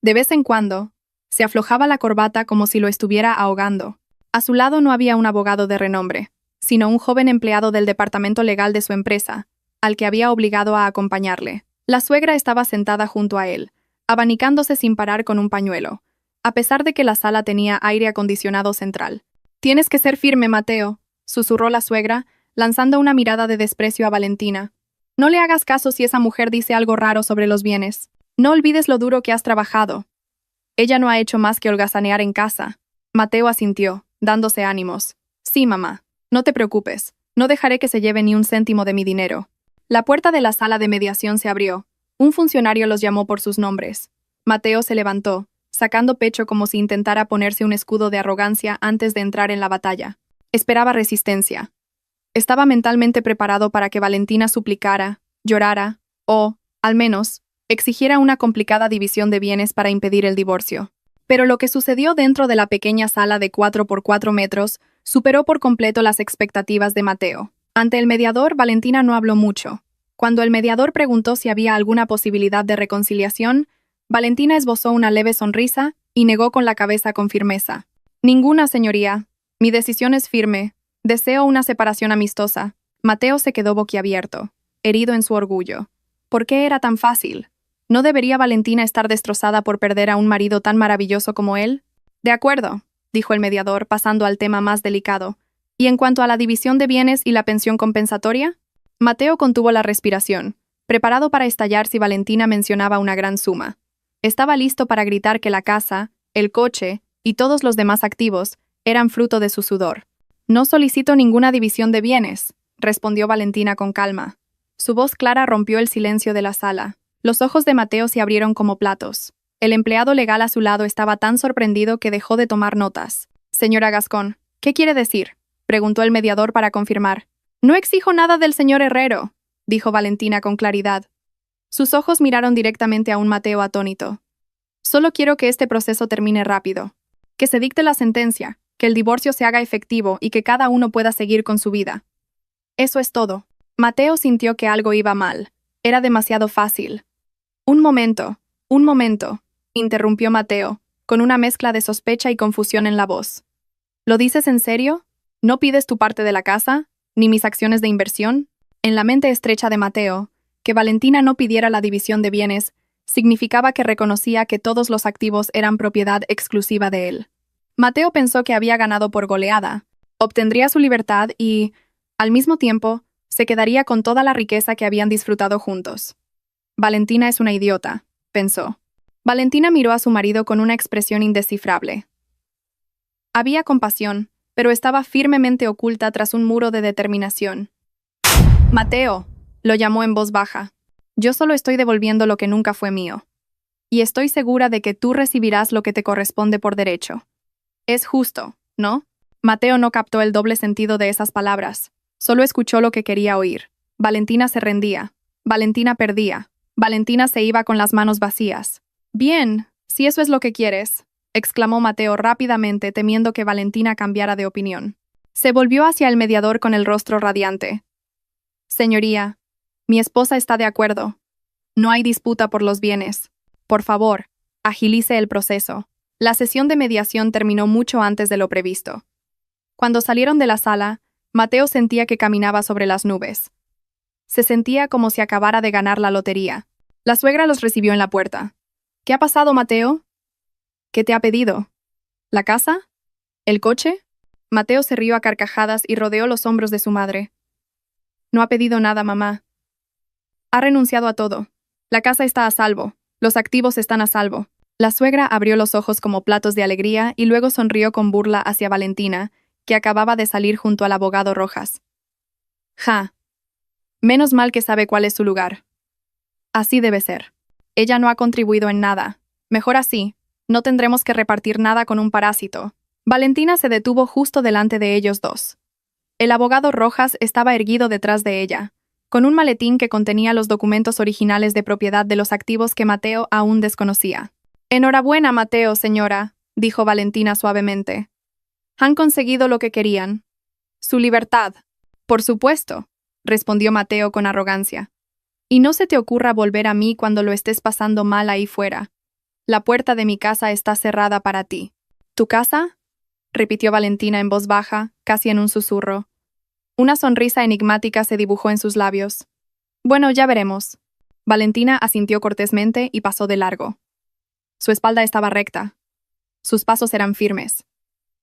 De vez en cuando, se aflojaba la corbata como si lo estuviera ahogando. A su lado no había un abogado de renombre, sino un joven empleado del departamento legal de su empresa, al que había obligado a acompañarle. La suegra estaba sentada junto a él, abanicándose sin parar con un pañuelo, a pesar de que la sala tenía aire acondicionado central. «Tienes que ser firme, Mateo», susurró la suegra, lanzando una mirada de desprecio a Valentina. «No le hagas caso si esa mujer dice algo raro sobre los bienes. No olvides lo duro que has trabajado. Ella no ha hecho más que holgazanear en casa». Mateo asintió, dándose ánimos. «Sí, mamá. No te preocupes. No dejaré que se lleve ni un céntimo de mi dinero». La puerta de la sala de mediación se abrió. Un funcionario los llamó por sus nombres. Mateo se levantó, sacando pecho como si intentara ponerse un escudo de arrogancia antes de entrar en la batalla. Esperaba resistencia. Estaba mentalmente preparado para que Valentina suplicara, llorara, o, al menos, exigiera una complicada división de bienes para impedir el divorcio. Pero lo que sucedió dentro de la pequeña sala de 4 por 4 metros superó por completo las expectativas de Mateo. Ante el mediador, Valentina no habló mucho. Cuando el mediador preguntó si había alguna posibilidad de reconciliación, Valentina esbozó una leve sonrisa y negó con la cabeza con firmeza. Ninguna, señoría. Mi decisión es firme. Deseo una separación amistosa. Mateo se quedó boquiabierto, herido en su orgullo. ¿Por qué era tan fácil? ¿No debería Valentina estar destrozada por perder a un marido tan maravilloso como él? De acuerdo, dijo el mediador, pasando al tema más delicado. ¿Y en cuanto a la división de bienes y la pensión compensatoria? Mateo contuvo la respiración, preparado para estallar si Valentina mencionaba una gran suma. Estaba listo para gritar que la casa, el coche y todos los demás activos eran fruto de su sudor. No solicito ninguna división de bienes, respondió Valentina con calma. Su voz clara rompió el silencio de la sala. Los ojos de Mateo se abrieron como platos. El empleado legal a su lado estaba tan sorprendido que dejó de tomar notas. Señora Gascón, ¿qué quiere decir?, preguntó el mediador para confirmar. No exijo nada del señor Herrero, dijo Valentina con claridad. Sus ojos miraron directamente a un Mateo atónito. Solo quiero que este proceso termine rápido. Que se dicte la sentencia, que el divorcio se haga efectivo y que cada uno pueda seguir con su vida. Eso es todo. Mateo sintió que algo iba mal. Era demasiado fácil. Un momento, interrumpió Mateo, con una mezcla de sospecha y confusión en la voz. ¿Lo dices en serio? ¿No pides tu parte de la casa, ni mis acciones de inversión? En la mente estrecha de Mateo, que Valentina no pidiera la división de bienes significaba que reconocía que todos los activos eran propiedad exclusiva de él. Mateo pensó que había ganado por goleada, obtendría su libertad y, al mismo tiempo, se quedaría con toda la riqueza que habían disfrutado juntos. Valentina es una idiota, pensó. Valentina miró a su marido con una expresión indescifrable. Había compasión, pero estaba firmemente oculta tras un muro de determinación. Mateo, lo llamó en voz baja. Yo solo estoy devolviendo lo que nunca fue mío. Y estoy segura de que tú recibirás lo que te corresponde por derecho. Es justo, ¿no? Mateo no captó el doble sentido de esas palabras. Solo escuchó lo que quería oír. Valentina se rendía. Valentina perdía. Valentina se iba con las manos vacías. Bien, si eso es lo que quieres, exclamó Mateo rápidamente, temiendo que Valentina cambiara de opinión. Se volvió hacia el mediador con el rostro radiante. Señoría, mi esposa está de acuerdo. No hay disputa por los bienes. Por favor, agilice el proceso. La sesión de mediación terminó mucho antes de lo previsto. Cuando salieron de la sala, Mateo sentía que caminaba sobre las nubes. Se sentía como si acabara de ganar la lotería. La suegra los recibió en la puerta. ¿Qué ha pasado, Mateo? ¿Qué te ha pedido? ¿La casa? ¿El coche? Mateo se rió a carcajadas y rodeó los hombros de su madre. No ha pedido nada, mamá. Ha renunciado a todo. La casa está a salvo. Los activos están a salvo. La suegra abrió los ojos como platos de alegría y luego sonrió con burla hacia Valentina, que acababa de salir junto al abogado Rojas. Ja. Menos mal que sabe cuál es su lugar. Así debe ser. Ella no ha contribuido en nada. Mejor así. No tendremos que repartir nada con un parásito. Valentina se detuvo justo delante de ellos dos. El abogado Rojas estaba erguido detrás de ella, con un maletín que contenía los documentos originales de propiedad de los activos que Mateo aún desconocía. Enhorabuena, Mateo, señora, dijo Valentina suavemente. Han conseguido lo que querían. Su libertad. Por supuesto, respondió Mateo con arrogancia. Y no se te ocurra volver a mí cuando lo estés pasando mal ahí fuera. La puerta de mi casa está cerrada para ti. ¿Tu casa?, repitió Valentina en voz baja, casi en un susurro. Una sonrisa enigmática se dibujó en sus labios. Bueno, ya veremos. Valentina asintió cortésmente y pasó de largo. Su espalda estaba recta. Sus pasos eran firmes.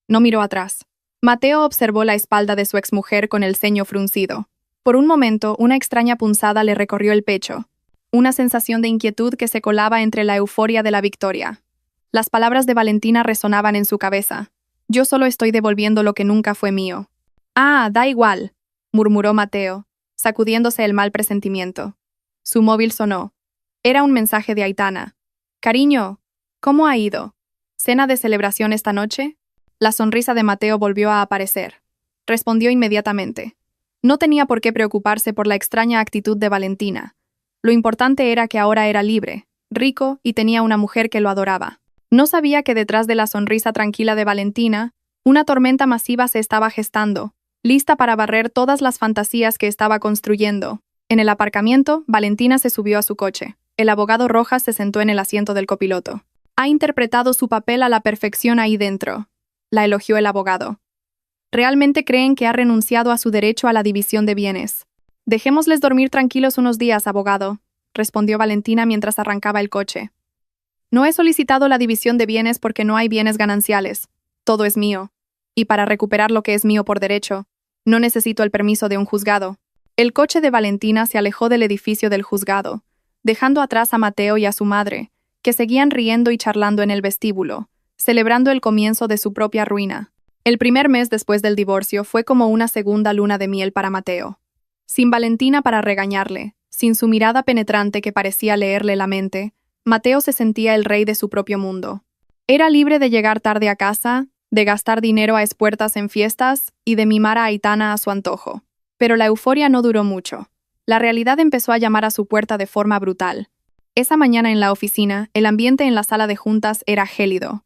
No miró atrás. Mateo observó la espalda de su exmujer con el ceño fruncido. Por un momento, una extraña punzada le recorrió el pecho. Una sensación de inquietud que se colaba entre la euforia de la victoria. Las palabras de Valentina resonaban en su cabeza. Yo solo estoy devolviendo lo que nunca fue mío. Ah, da igual, murmuró Mateo, sacudiéndose el mal presentimiento. Su móvil sonó. Era un mensaje de Aitana. Cariño, ¿cómo ha ido? ¿Cena de celebración esta noche? La sonrisa de Mateo volvió a aparecer. Respondió inmediatamente. No tenía por qué preocuparse por la extraña actitud de Valentina. Lo importante era que ahora era libre, rico y tenía una mujer que lo adoraba. No sabía que detrás de la sonrisa tranquila de Valentina, una tormenta masiva se estaba gestando, lista para barrer todas las fantasías que estaba construyendo. En el aparcamiento, Valentina se subió a su coche. El abogado Rojas se sentó en el asiento del copiloto. Ha interpretado su papel a la perfección ahí dentro, la elogió el abogado. Realmente creen que ha renunciado a su derecho a la división de bienes. Dejémosles dormir tranquilos unos días, abogado, respondió Valentina mientras arrancaba el coche. No he solicitado la división de bienes porque no hay bienes gananciales. Todo es mío. Y para recuperar lo que es mío por derecho, no necesito el permiso de un juzgado. El coche de Valentina se alejó del edificio del juzgado, dejando atrás a Mateo y a su madre, que seguían riendo y charlando en el vestíbulo, celebrando el comienzo de su propia ruina. El primer mes después del divorcio fue como una segunda luna de miel para Mateo. Sin Valentina para regañarle, sin su mirada penetrante que parecía leerle la mente, Mateo se sentía el rey de su propio mundo. Era libre de llegar tarde a casa, de gastar dinero a espuertas en fiestas y de mimar a Aitana a su antojo. Pero la euforia no duró mucho. La realidad empezó a llamar a su puerta de forma brutal. Esa mañana en la oficina, el ambiente en la sala de juntas era gélido.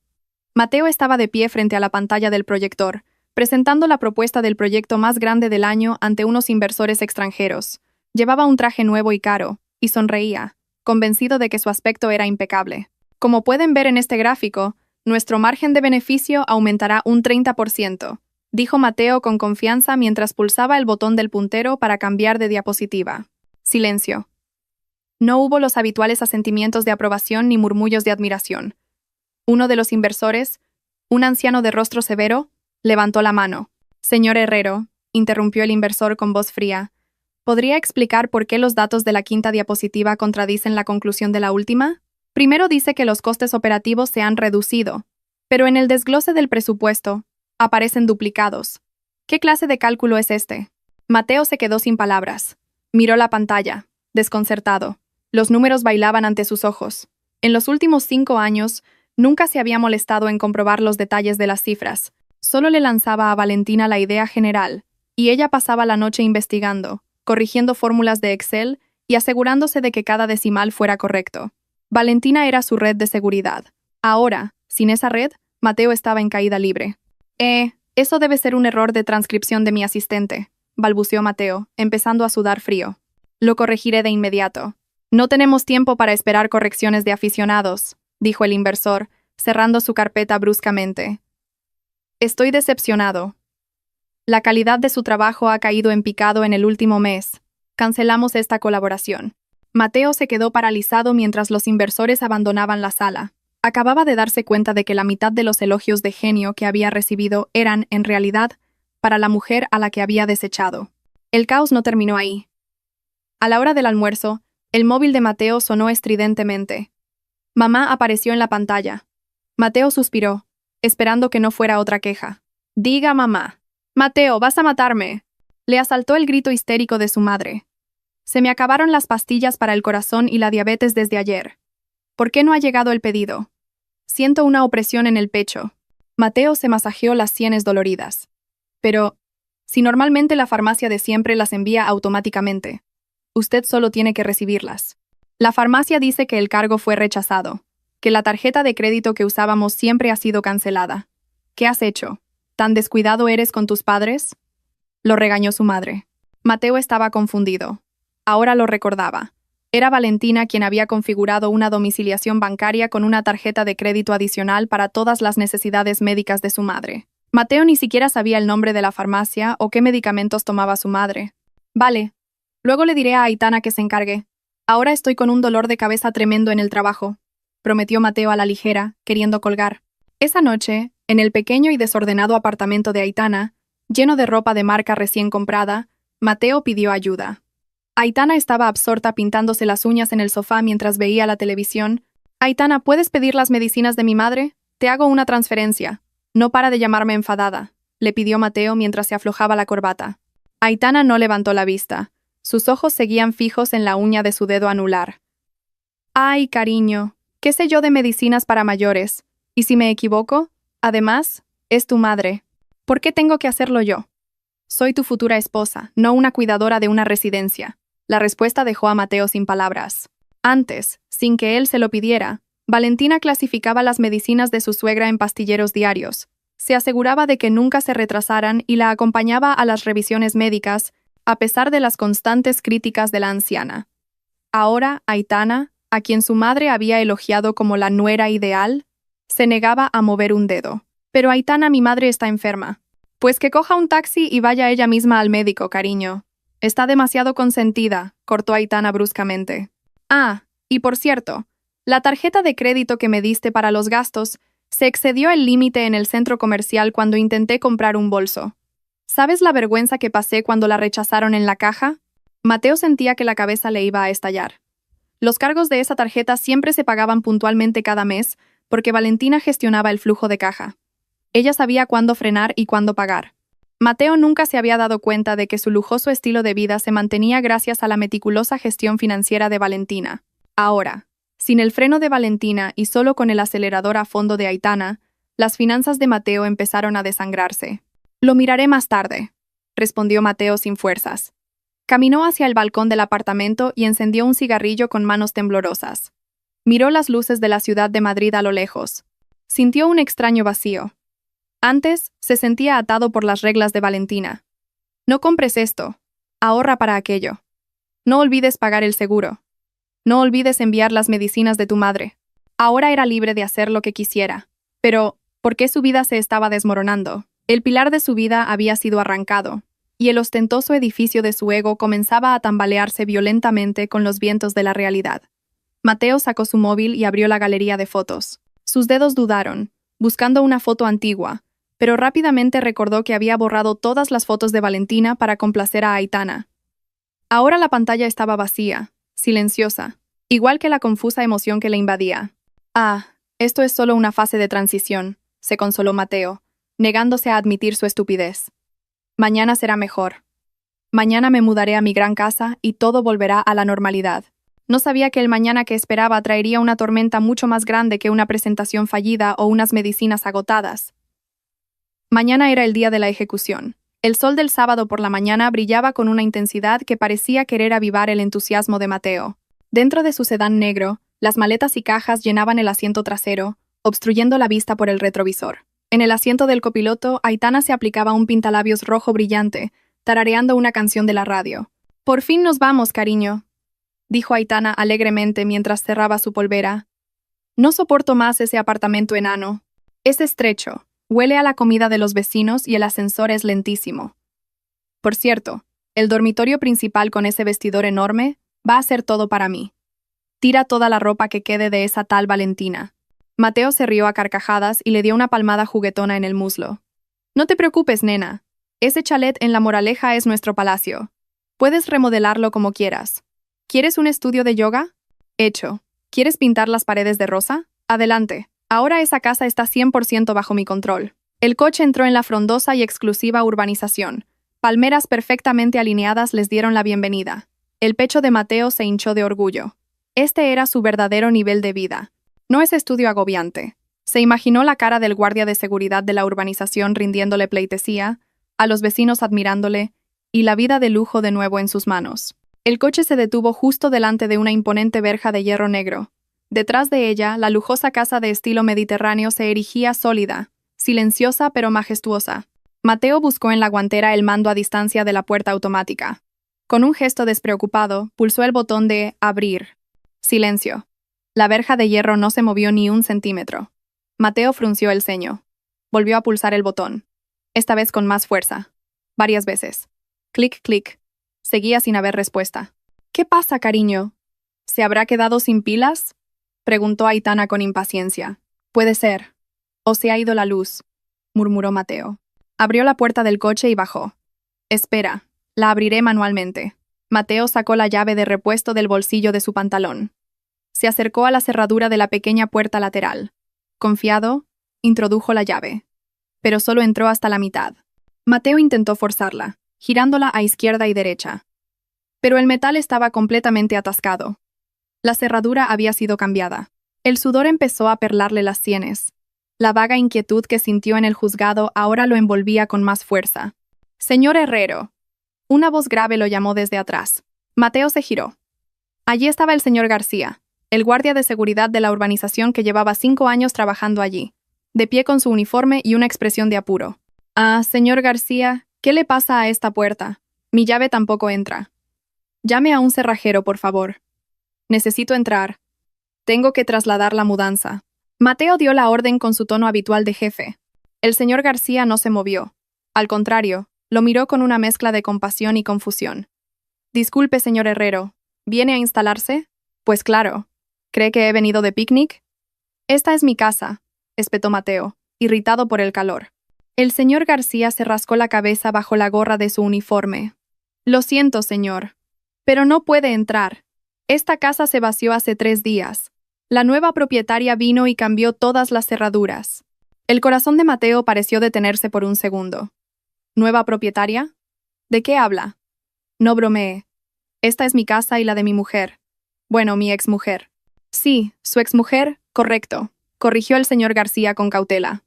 Mateo estaba de pie frente a la pantalla del proyector, presentando la propuesta del proyecto más grande del año ante unos inversores extranjeros. Llevaba un traje nuevo y caro, y sonreía, convencido de que su aspecto era impecable. Como pueden ver en este gráfico, nuestro margen de beneficio aumentará un 30%, dijo Mateo con confianza mientras pulsaba el botón del puntero para cambiar de diapositiva. Silencio. No hubo los habituales asentimientos de aprobación ni murmullos de admiración. Uno de los inversores, un anciano de rostro severo, levantó la mano. Señor Herrero, interrumpió el inversor con voz fría, ¿podría explicar por qué los datos de la quinta diapositiva contradicen la conclusión de la última? Primero dice que los costes operativos se han reducido, pero en el desglose del presupuesto aparecen duplicados. ¿Qué clase de cálculo es este? Mateo se quedó sin palabras. Miró la pantalla, desconcertado. Los números bailaban ante sus ojos. En los últimos 5 años, nunca se había molestado en comprobar los detalles de las cifras. Solo le lanzaba a Valentina la idea general, y ella pasaba la noche investigando, corrigiendo fórmulas de Excel y asegurándose de que cada decimal fuera correcto. Valentina era su red de seguridad. Ahora, sin esa red, Mateo estaba en caída libre. Eso debe ser un error de transcripción de mi asistente, balbuceó Mateo, empezando a sudar frío. Lo corregiré de inmediato. No tenemos tiempo para esperar correcciones de aficionados, dijo el inversor, cerrando su carpeta bruscamente. Estoy decepcionado. La calidad de su trabajo ha caído en picado en el último mes. Cancelamos esta colaboración. Mateo se quedó paralizado mientras los inversores abandonaban la sala. Acababa de darse cuenta de que la mitad de los elogios de genio que había recibido eran, en realidad, para la mujer a la que había desechado. El caos no terminó ahí. A la hora del almuerzo, el móvil de Mateo sonó estridentemente. Mamá apareció en la pantalla. Mateo suspiró, esperando que no fuera otra queja. Diga mamá. Mateo, vas a matarme. Le asaltó el grito histérico de su madre. Se me acabaron las pastillas para el corazón y la diabetes desde ayer. ¿Por qué no ha llegado el pedido? Siento una opresión en el pecho. Mateo se masajeó las sienes doloridas. Pero, si normalmente la farmacia de siempre las envía automáticamente, usted solo tiene que recibirlas. La farmacia dice que el cargo fue rechazado, que la tarjeta de crédito que usábamos siempre ha sido cancelada. ¿Qué has hecho? ¿Tan descuidado eres con tus padres? Lo regañó su madre. Mateo estaba confundido. Ahora lo recordaba. Era Valentina quien había configurado una domiciliación bancaria con una tarjeta de crédito adicional para todas las necesidades médicas de su madre. Mateo ni siquiera sabía el nombre de la farmacia o qué medicamentos tomaba su madre. Vale. Luego le diré a Aitana que se encargue. Ahora estoy con un dolor de cabeza tremendo en el trabajo, prometió Mateo a la ligera, queriendo colgar. Esa noche, en el pequeño y desordenado apartamento de Aitana, lleno de ropa de marca recién comprada, Mateo pidió ayuda. Aitana estaba absorta pintándose las uñas en el sofá mientras veía la televisión. Aitana, ¿puedes pedir las medicinas de mi madre? Te hago una transferencia. No para de llamarme enfadada, le pidió Mateo mientras se aflojaba la corbata. Aitana no levantó la vista. Sus ojos seguían fijos en la uña de su dedo anular. Ay, cariño, ¿qué sé yo de medicinas para mayores? ¿Y si me equivoco? Además, es tu madre. ¿Por qué tengo que hacerlo yo? Soy tu futura esposa, no una cuidadora de una residencia. La respuesta dejó a Mateo sin palabras. Antes, sin que él se lo pidiera, Valentina clasificaba las medicinas de su suegra en pastilleros diarios. Se aseguraba de que nunca se retrasaran y la acompañaba a las revisiones médicas a pesar de las constantes críticas de la anciana. Ahora, Aitana, a quien su madre había elogiado como la nuera ideal, se negaba a mover un dedo. Pero Aitana, mi madre está enferma. Pues que coja un taxi y vaya ella misma al médico, cariño. Está demasiado consentida, cortó Aitana bruscamente. Ah, y por cierto, la tarjeta de crédito que me diste para los gastos se excedió el límite en el centro comercial cuando intenté comprar un bolso. ¿Sabes la vergüenza que pasé cuando la rechazaron en la caja? Mateo sentía que la cabeza le iba a estallar. Los cargos de esa tarjeta siempre se pagaban puntualmente cada mes porque Valentina gestionaba el flujo de caja. Ella sabía cuándo frenar y cuándo pagar. Mateo nunca se había dado cuenta de que su lujoso estilo de vida se mantenía gracias a la meticulosa gestión financiera de Valentina. Ahora, sin el freno de Valentina y solo con el acelerador a fondo de Aitana, las finanzas de Mateo empezaron a desangrarse. Lo miraré más tarde, respondió Mateo sin fuerzas. Caminó hacia el balcón del apartamento y encendió un cigarrillo con manos temblorosas. Miró las luces de la ciudad de Madrid a lo lejos. Sintió un extraño vacío. Antes, se sentía atado por las reglas de Valentina. No compres esto. Ahorra para aquello. No olvides pagar el seguro. No olvides enviar las medicinas de tu madre. Ahora era libre de hacer lo que quisiera. Pero, ¿por qué su vida se estaba desmoronando? El pilar de su vida había sido arrancado, y el ostentoso edificio de su ego comenzaba a tambalearse violentamente con los vientos de la realidad. Mateo sacó su móvil y abrió la galería de fotos. Sus dedos dudaron, buscando una foto antigua, pero rápidamente recordó que había borrado todas las fotos de Valentina para complacer a Aitana. Ahora la pantalla estaba vacía, silenciosa, igual que la confusa emoción que le invadía. Ah, esto es solo una fase de transición, se consoló Mateo, negándose a admitir su estupidez. Mañana será mejor. Mañana me mudaré a mi gran casa y todo volverá a la normalidad. No sabía que el mañana que esperaba traería una tormenta mucho más grande que una presentación fallida o unas medicinas agotadas. Mañana era el día de la ejecución. El sol del sábado por la mañana brillaba con una intensidad que parecía querer avivar el entusiasmo de Mateo. Dentro de su sedán negro, las maletas y cajas llenaban el asiento trasero, obstruyendo la vista por el retrovisor. En el asiento del copiloto, Aitana se aplicaba un pintalabios rojo brillante, tarareando una canción de la radio. «Por fin nos vamos, cariño», dijo Aitana alegremente mientras cerraba su polvera. «No soporto más ese apartamento enano. Es estrecho, huele a la comida de los vecinos y el ascensor es lentísimo. Por cierto, el dormitorio principal con ese vestidor enorme va a ser todo para mí. Tira toda la ropa que quede de esa tal Valentina». Mateo se rió a carcajadas y le dio una palmada juguetona en el muslo. «No te preocupes, nena. Ese chalet en La Moraleja es nuestro palacio. Puedes remodelarlo como quieras. ¿Quieres un estudio de yoga? Hecho. ¿Quieres pintar las paredes de rosa? Adelante. Ahora esa casa está 100% bajo mi control». El coche entró en la frondosa y exclusiva urbanización. Palmeras perfectamente alineadas les dieron la bienvenida. El pecho de Mateo se hinchó de orgullo. Este era su verdadero nivel de vida. No es estudio agobiante. Se imaginó la cara del guardia de seguridad de la urbanización rindiéndole pleitesía, a los vecinos admirándole, y la vida de lujo de nuevo en sus manos. El coche se detuvo justo delante de una imponente verja de hierro negro. Detrás de ella, la lujosa casa de estilo mediterráneo se erigía sólida, silenciosa pero majestuosa. Mateo buscó en la guantera el mando a distancia de la puerta automática. Con un gesto despreocupado, pulsó el botón de «abrir». Silencio. La verja de hierro no se movió ni un centímetro. Mateo frunció el ceño. Volvió a pulsar el botón. Esta vez con más fuerza. Varias veces. Clic, clic. Seguía sin haber respuesta. «¿Qué pasa, cariño? ¿Se habrá quedado sin pilas?», preguntó Aitana con impaciencia. «Puede ser. O se ha ido la luz», murmuró Mateo. Abrió la puerta del coche y bajó. «Espera, la abriré manualmente». Mateo sacó la llave de repuesto del bolsillo de su pantalón. Se acercó a la cerradura de la pequeña puerta lateral. Confiado, introdujo la llave. Pero solo entró hasta la mitad. Mateo intentó forzarla, girándola a izquierda y derecha. Pero el metal estaba completamente atascado. La cerradura había sido cambiada. El sudor empezó a perlarle las sienes. La vaga inquietud que sintió en el juzgado ahora lo envolvía con más fuerza. «Señor Herrero». Una voz grave lo llamó desde atrás. Mateo se giró. Allí estaba el señor García, el guardia de seguridad de la urbanización que llevaba 5 años trabajando allí, de pie con su uniforme y una expresión de apuro. «Ah, señor García, ¿qué le pasa a esta puerta? Mi llave tampoco entra. Llame a un cerrajero, por favor. Necesito entrar. Tengo que trasladar la mudanza. Mateo dio la orden con su tono habitual de jefe. El señor García no se movió. Al contrario, lo miró con una mezcla de compasión y confusión. Disculpe, señor Herrero. ¿Viene a instalarse? Pues claro. ¿Cree que he venido de picnic? Esta es mi casa, espetó Mateo, irritado por el calor. El señor García se rascó la cabeza bajo la gorra de su uniforme. Lo siento, señor. Pero no puede entrar. Esta casa se vació hace 3 días. La nueva propietaria vino y cambió todas las cerraduras. El corazón de Mateo pareció detenerse por un segundo. ¿Nueva propietaria? ¿De qué habla? No bromee. Esta es mi casa y la de mi mujer. Bueno, mi exmujer. Sí, su exmujer, correcto, corrigió el señor García con cautela.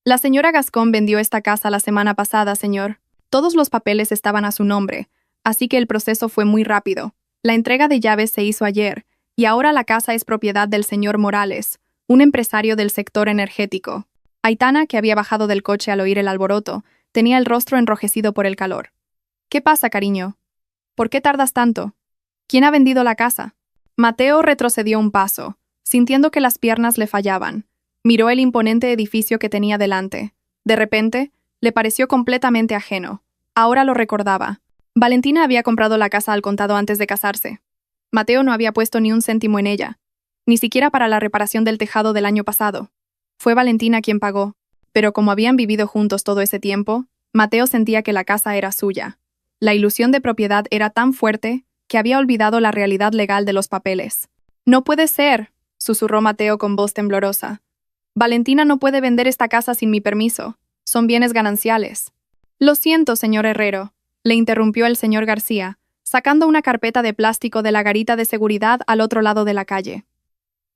La señora Gascón vendió esta casa la semana pasada, señor. Todos los papeles estaban a su nombre, así que el proceso fue muy rápido. La entrega de llaves se hizo ayer, y ahora la casa es propiedad del señor Morales, un empresario del sector energético. Aitana, que había bajado del coche al oír el alboroto, tenía el rostro enrojecido por el calor. ¿Qué pasa, cariño? ¿Por qué tardas tanto? ¿Quién ha vendido la casa? Mateo retrocedió un paso, sintiendo que las piernas le fallaban. Miró el imponente edificio que tenía delante. De repente, le pareció completamente ajeno. Ahora lo recordaba. Valentina había comprado la casa al contado antes de casarse. Mateo no había puesto ni un céntimo en ella, ni siquiera para la reparación del tejado del año pasado. Fue Valentina quien pagó, pero como habían vivido juntos todo ese tiempo, Mateo sentía que la casa era suya. La ilusión de propiedad era tan fuerte que había olvidado la realidad legal de los papeles. «No puede ser», susurró Mateo con voz temblorosa. «Valentina no puede vender esta casa sin mi permiso. Son bienes gananciales». «Lo siento, señor Herrero», le interrumpió el señor García, sacando una carpeta de plástico de la garita de seguridad al otro lado de la calle.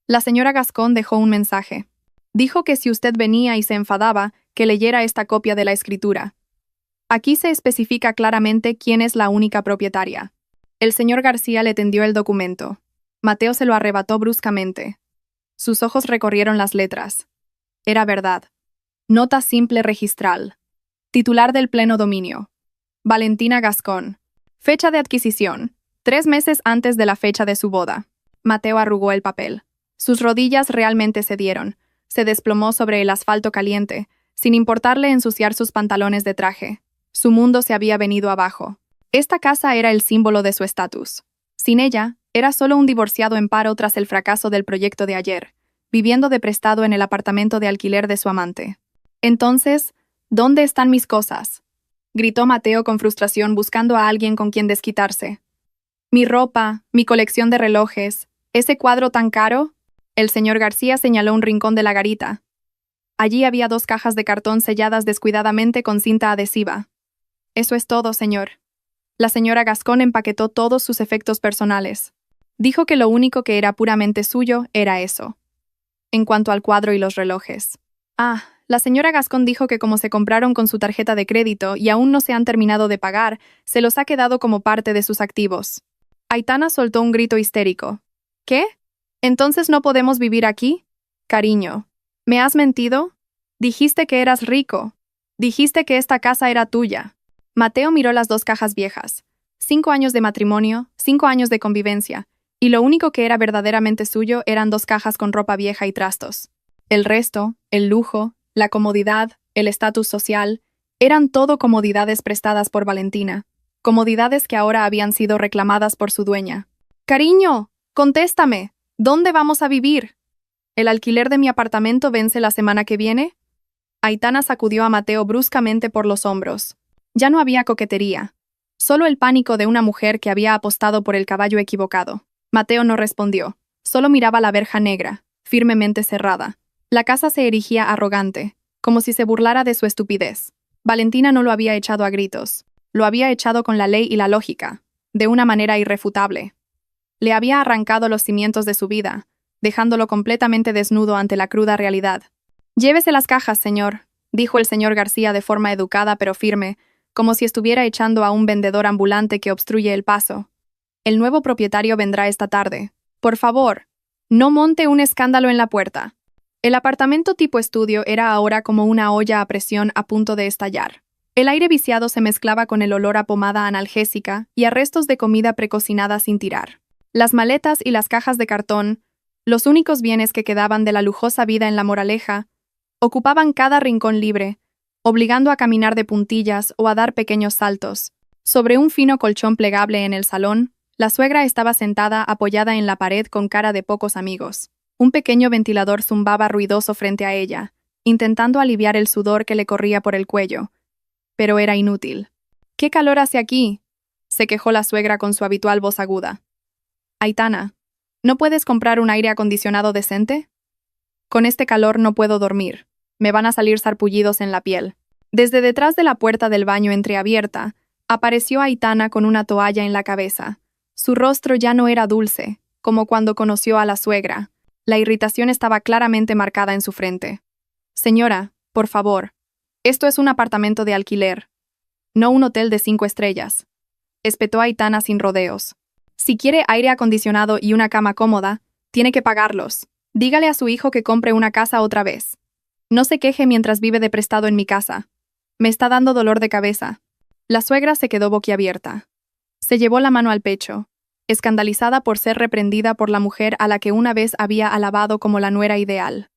La señora Gascón dejó un mensaje. Dijo que si usted venía y se enfadaba, que leyera esta copia de la escritura. Aquí se especifica claramente quién es la única propietaria. El señor García le tendió el documento. Mateo se lo arrebató bruscamente. Sus ojos recorrieron las letras. Era verdad. Nota simple registral. Titular del pleno dominio. Valentina Gascón. Fecha de adquisición. 3 meses antes de la fecha de su boda. Mateo arrugó el papel. Sus rodillas realmente cedieron. Se desplomó sobre el asfalto caliente, sin importarle ensuciar sus pantalones de traje. Su mundo se había venido abajo. Esta casa era el símbolo de su estatus. Sin ella, era solo un divorciado en paro tras el fracaso del proyecto de ayer, viviendo de prestado en el apartamento de alquiler de su amante. Entonces, ¿dónde están mis cosas?, gritó Mateo con frustración buscando a alguien con quien desquitarse. Mi ropa, mi colección de relojes, ese cuadro tan caro. El señor García señaló un rincón de la garita. Allí había 2 cajas de cartón selladas descuidadamente con cinta adhesiva. Eso es todo, señor. La señora Gascón empaquetó todos sus efectos personales. Dijo que lo único que era puramente suyo era eso. En cuanto al cuadro y los relojes. La señora Gascón dijo que como se compraron con su tarjeta de crédito y aún no se han terminado de pagar, se los ha quedado como parte de sus activos. Aitana soltó un grito histérico. ¿Qué? ¿Entonces no podemos vivir aquí? Cariño, ¿me has mentido? Dijiste que eras rico. Dijiste que esta casa era tuya. Mateo miró las 2 cajas viejas. 5 años de matrimonio, 5 años de convivencia, y lo único que era verdaderamente suyo eran 2 cajas con ropa vieja y trastos. El resto, el lujo, la comodidad, el estatus social, eran todo comodidades prestadas por Valentina, comodidades que ahora habían sido reclamadas por su dueña. «Cariño, contéstame, ¿dónde vamos a vivir? ¿El alquiler de mi apartamento vence la semana que viene?» Aitana sacudió a Mateo bruscamente por los hombros. Ya no había coquetería, solo el pánico de una mujer que había apostado por el caballo equivocado. Mateo no respondió, solo miraba la verja negra, firmemente cerrada. La casa se erigía arrogante, como si se burlara de su estupidez. Valentina no lo había echado a gritos, lo había echado con la ley y la lógica, de una manera irrefutable. Le había arrancado los cimientos de su vida, dejándolo completamente desnudo ante la cruda realidad. «Llévese las cajas, señor», dijo el señor García de forma educada pero firme, como si estuviera echando a un vendedor ambulante que obstruye el paso. «El nuevo propietario vendrá esta tarde. Por favor, no monte un escándalo en la puerta». El apartamento tipo estudio era ahora como una olla a presión a punto de estallar. El aire viciado se mezclaba con el olor a pomada analgésica y a restos de comida precocinada sin tirar. Las maletas y las cajas de cartón, los únicos bienes que quedaban de la lujosa vida en La Moraleja, ocupaban cada rincón libre, obligando a caminar de puntillas o a dar pequeños saltos. Sobre un fino colchón plegable en el salón, la suegra estaba sentada apoyada en la pared con cara de pocos amigos. Un pequeño ventilador zumbaba ruidoso frente a ella, intentando aliviar el sudor que le corría por el cuello. Pero era inútil. «¿Qué calor hace aquí?», se quejó la suegra con su habitual voz aguda. «Aitana, ¿no puedes comprar un aire acondicionado decente? Con este calor no puedo dormir. Me van a salir sarpullidos en la piel». Desde detrás de la puerta del baño entreabierta, apareció Aitana con una toalla en la cabeza. Su rostro ya no era dulce, como cuando conoció a la suegra. La irritación estaba claramente marcada en su frente. «Señora, por favor. Esto es un apartamento de alquiler, no un hotel de 5 estrellas», espetó Aitana sin rodeos. «Si quiere aire acondicionado y una cama cómoda, tiene que pagarlos. Dígale a su hijo que compre una casa otra vez. No se queje mientras vive de prestado en mi casa. Me está dando dolor de cabeza». La suegra se quedó boquiabierta. Se llevó la mano al pecho, escandalizada por ser reprendida por la mujer a la que una vez había alabado como la nuera ideal.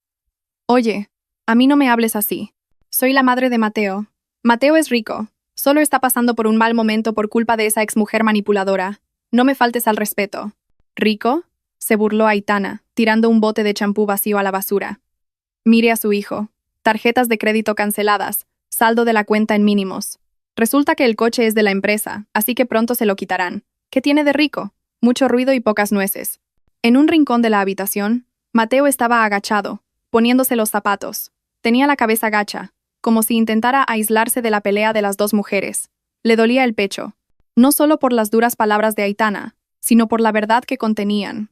«Oye, a mí no me hables así. Soy la madre de Mateo. Mateo es rico. Solo está pasando por un mal momento por culpa de esa exmujer manipuladora. No me faltes al respeto». «¿Rico?», se burló Aitana, tirando un bote de champú vacío a la basura. «Mire a su hijo. Tarjetas de crédito canceladas, saldo de la cuenta en mínimos. Resulta que el coche es de la empresa, así que pronto se lo quitarán. ¿Qué tiene de rico? Mucho ruido y pocas nueces». En un rincón de la habitación, Mateo estaba agachado, poniéndose los zapatos. Tenía la cabeza gacha, como si intentara aislarse de la pelea de las dos mujeres. Le dolía el pecho, no solo por las duras palabras de Aitana, sino por la verdad que contenían.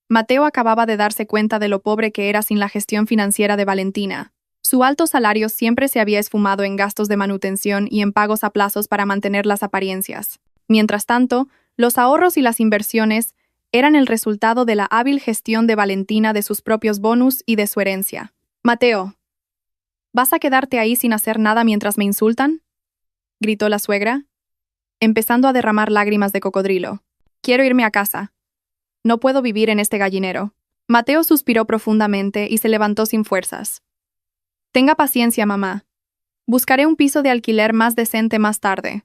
Mateo acababa de darse cuenta de lo pobre que era sin la gestión financiera de Valentina. Su alto salario siempre se había esfumado en gastos de manutención y en pagos a plazos para mantener las apariencias. Mientras tanto, los ahorros y las inversiones eran el resultado de la hábil gestión de Valentina de sus propios bonus y de su herencia. «Mateo, ¿vas a quedarte ahí sin hacer nada mientras me insultan?», gritó la suegra, empezando a derramar lágrimas de cocodrilo. «Quiero irme a casa. No puedo vivir en este gallinero». Mateo suspiró profundamente y se levantó sin fuerzas. «Tenga paciencia, mamá. Buscaré un piso de alquiler más decente más tarde.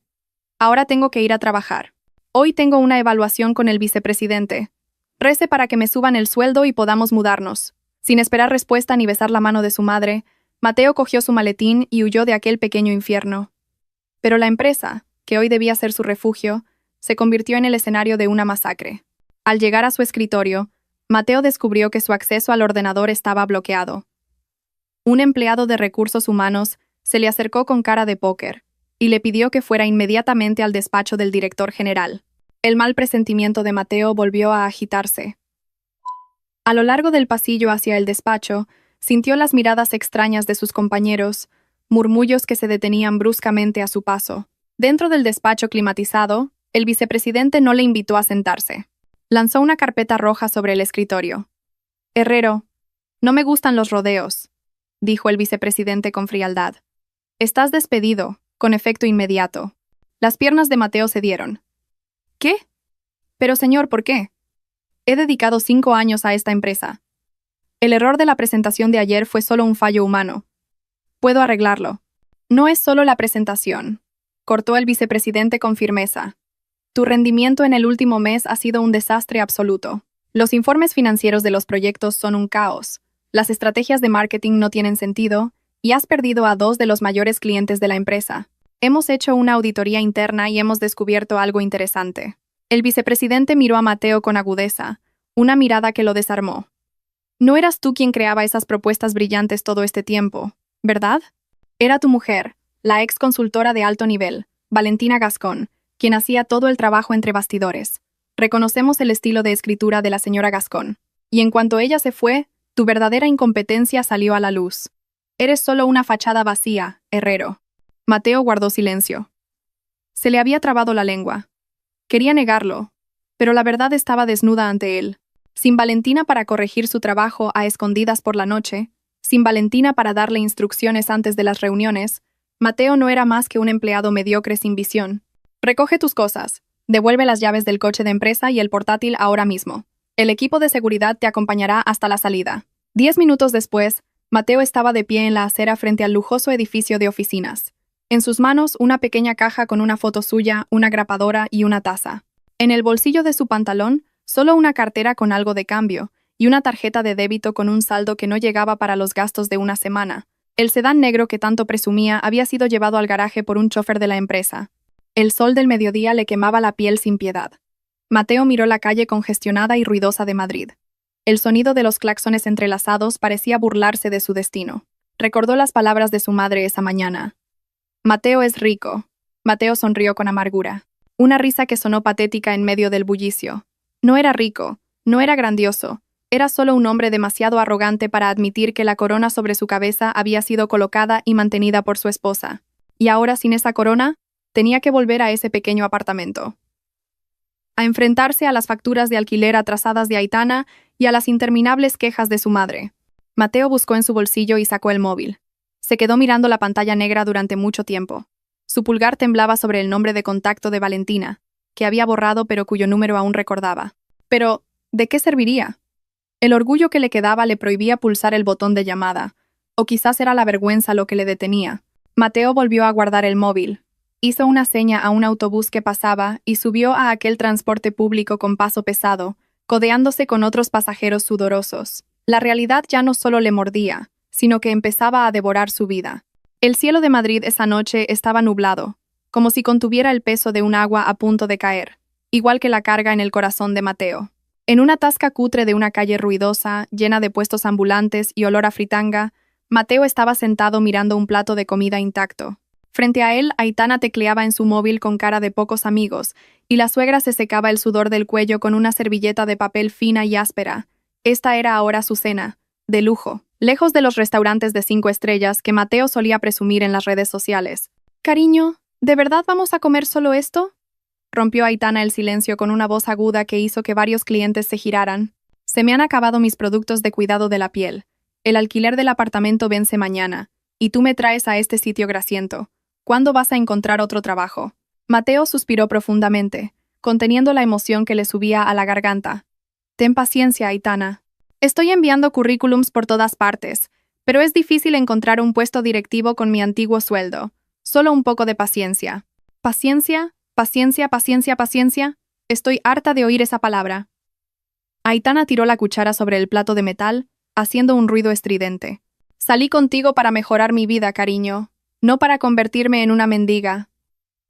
Ahora tengo que ir a trabajar. Hoy tengo una evaluación con el vicepresidente. Rece para que me suban el sueldo y podamos mudarnos». Sin esperar respuesta ni besar la mano de su madre, Mateo cogió su maletín y huyó de aquel pequeño infierno. Pero la empresa, que hoy debía ser su refugio, se convirtió en el escenario de una masacre. Al llegar a su escritorio, Mateo descubrió que su acceso al ordenador estaba bloqueado. Un empleado de recursos humanos se le acercó con cara de póker y le pidió que fuera inmediatamente al despacho del director general. El mal presentimiento de Mateo volvió a agitarse. A lo largo del pasillo hacia el despacho, sintió las miradas extrañas de sus compañeros, murmullos que se detenían bruscamente a su paso. Dentro del despacho climatizado, el vicepresidente no le invitó a sentarse. Lanzó una carpeta roja sobre el escritorio. «Herrero, no me gustan los rodeos», dijo el vicepresidente con frialdad. «Estás despedido, con efecto inmediato». Las piernas de Mateo cedieron. «¿Qué? Pero señor, ¿por qué? He dedicado 5 años a esta empresa. El error de la presentación de ayer fue solo un fallo humano. Puedo arreglarlo». «No es solo la presentación», cortó el vicepresidente con firmeza. «Tu rendimiento en el último mes ha sido un desastre absoluto. Los informes financieros de los proyectos son un caos. Las estrategias de marketing no tienen sentido, y has perdido a 2 de los mayores clientes de la empresa. Hemos hecho una auditoría interna y hemos descubierto algo interesante». El vicepresidente miró a Mateo con agudeza, una mirada que lo desarmó. «No eras tú quien creaba esas propuestas brillantes todo este tiempo, ¿verdad? Era tu mujer, la ex consultora de alto nivel, Valentina Gascón, quien hacía todo el trabajo entre bastidores. Reconocemos el estilo de escritura de la señora Gascón. Y en cuanto ella se fue, tu verdadera incompetencia salió a la luz. Eres solo una fachada vacía, Herrero». Mateo guardó silencio. Se le había trabado la lengua. Quería negarlo, pero la verdad estaba desnuda ante él. Sin Valentina para corregir su trabajo a escondidas por la noche, sin Valentina para darle instrucciones antes de las reuniones, Mateo no era más que un empleado mediocre sin visión. Recoge tus cosas. Devuelve las llaves del coche de empresa y el portátil ahora mismo. El equipo de seguridad te acompañará hasta la salida. 10 minutos después, Mateo estaba de pie en la acera frente al lujoso edificio de oficinas. En sus manos, una pequeña caja con una foto suya, una grapadora y una taza. En el bolsillo de su pantalón, solo una cartera con algo de cambio y una tarjeta de débito con un saldo que no llegaba para los gastos de una semana. El sedán negro que tanto presumía había sido llevado al garaje por un chofer de la empresa. El sol del mediodía le quemaba la piel sin piedad. Mateo miró la calle congestionada y ruidosa de Madrid. El sonido de los claxones entrelazados parecía burlarse de su destino. Recordó las palabras de su madre esa mañana. Mateo es rico. Mateo sonrió con amargura. Una risa que sonó patética en medio del bullicio. No era rico, no era grandioso. Era solo un hombre demasiado arrogante para admitir que la corona sobre su cabeza había sido colocada y mantenida por su esposa. Y ahora, sin esa corona, tenía que volver a ese pequeño apartamento. A enfrentarse a las facturas de alquiler atrasadas de Aitana y a las interminables quejas de su madre. Mateo buscó en su bolsillo y sacó el móvil. Se quedó mirando la pantalla negra durante mucho tiempo. Su pulgar temblaba sobre el nombre de contacto de Valentina, que había borrado pero cuyo número aún recordaba. Pero, ¿de qué serviría? El orgullo que le quedaba le prohibía pulsar el botón de llamada, o quizás era la vergüenza lo que le detenía. Mateo volvió a guardar el móvil. Hizo una seña a un autobús que pasaba y subió a aquel transporte público con paso pesado, codeándose con otros pasajeros sudorosos. La realidad ya no solo le mordía, sino que empezaba a devorar su vida. El cielo de Madrid esa noche estaba nublado, como si contuviera el peso de un agua a punto de caer, igual que la carga en el corazón de Mateo. En una tasca cutre de una calle ruidosa, llena de puestos ambulantes y olor a fritanga, Mateo estaba sentado mirando un plato de comida intacto. Frente a él, Aitana tecleaba en su móvil con cara de pocos amigos, y la suegra se secaba el sudor del cuello con una servilleta de papel fina y áspera. Esta era ahora su cena, de lujo, lejos de los restaurantes de 5 estrellas que Mateo solía presumir en las redes sociales. «Cariño, ¿de verdad vamos a comer solo esto?», rompió Aitana el silencio con una voz aguda que hizo que varios clientes se giraran. «Se me han acabado mis productos de cuidado de la piel. El alquiler del apartamento vence mañana, y tú me traes a este sitio grasiento. ¿Cuándo vas a encontrar otro trabajo?». Mateo suspiró profundamente, conteniendo la emoción que le subía a la garganta. «Ten paciencia, Aitana. Estoy enviando currículums por todas partes, pero es difícil encontrar un puesto directivo con mi antiguo sueldo. Solo un poco de paciencia». «¿Paciencia? Paciencia, paciencia, paciencia». Estoy harta de oír esa palabra. Aitana tiró la cuchara sobre el plato de metal, haciendo un ruido estridente. «Salí contigo para mejorar mi vida, cariño, no para convertirme en una mendiga.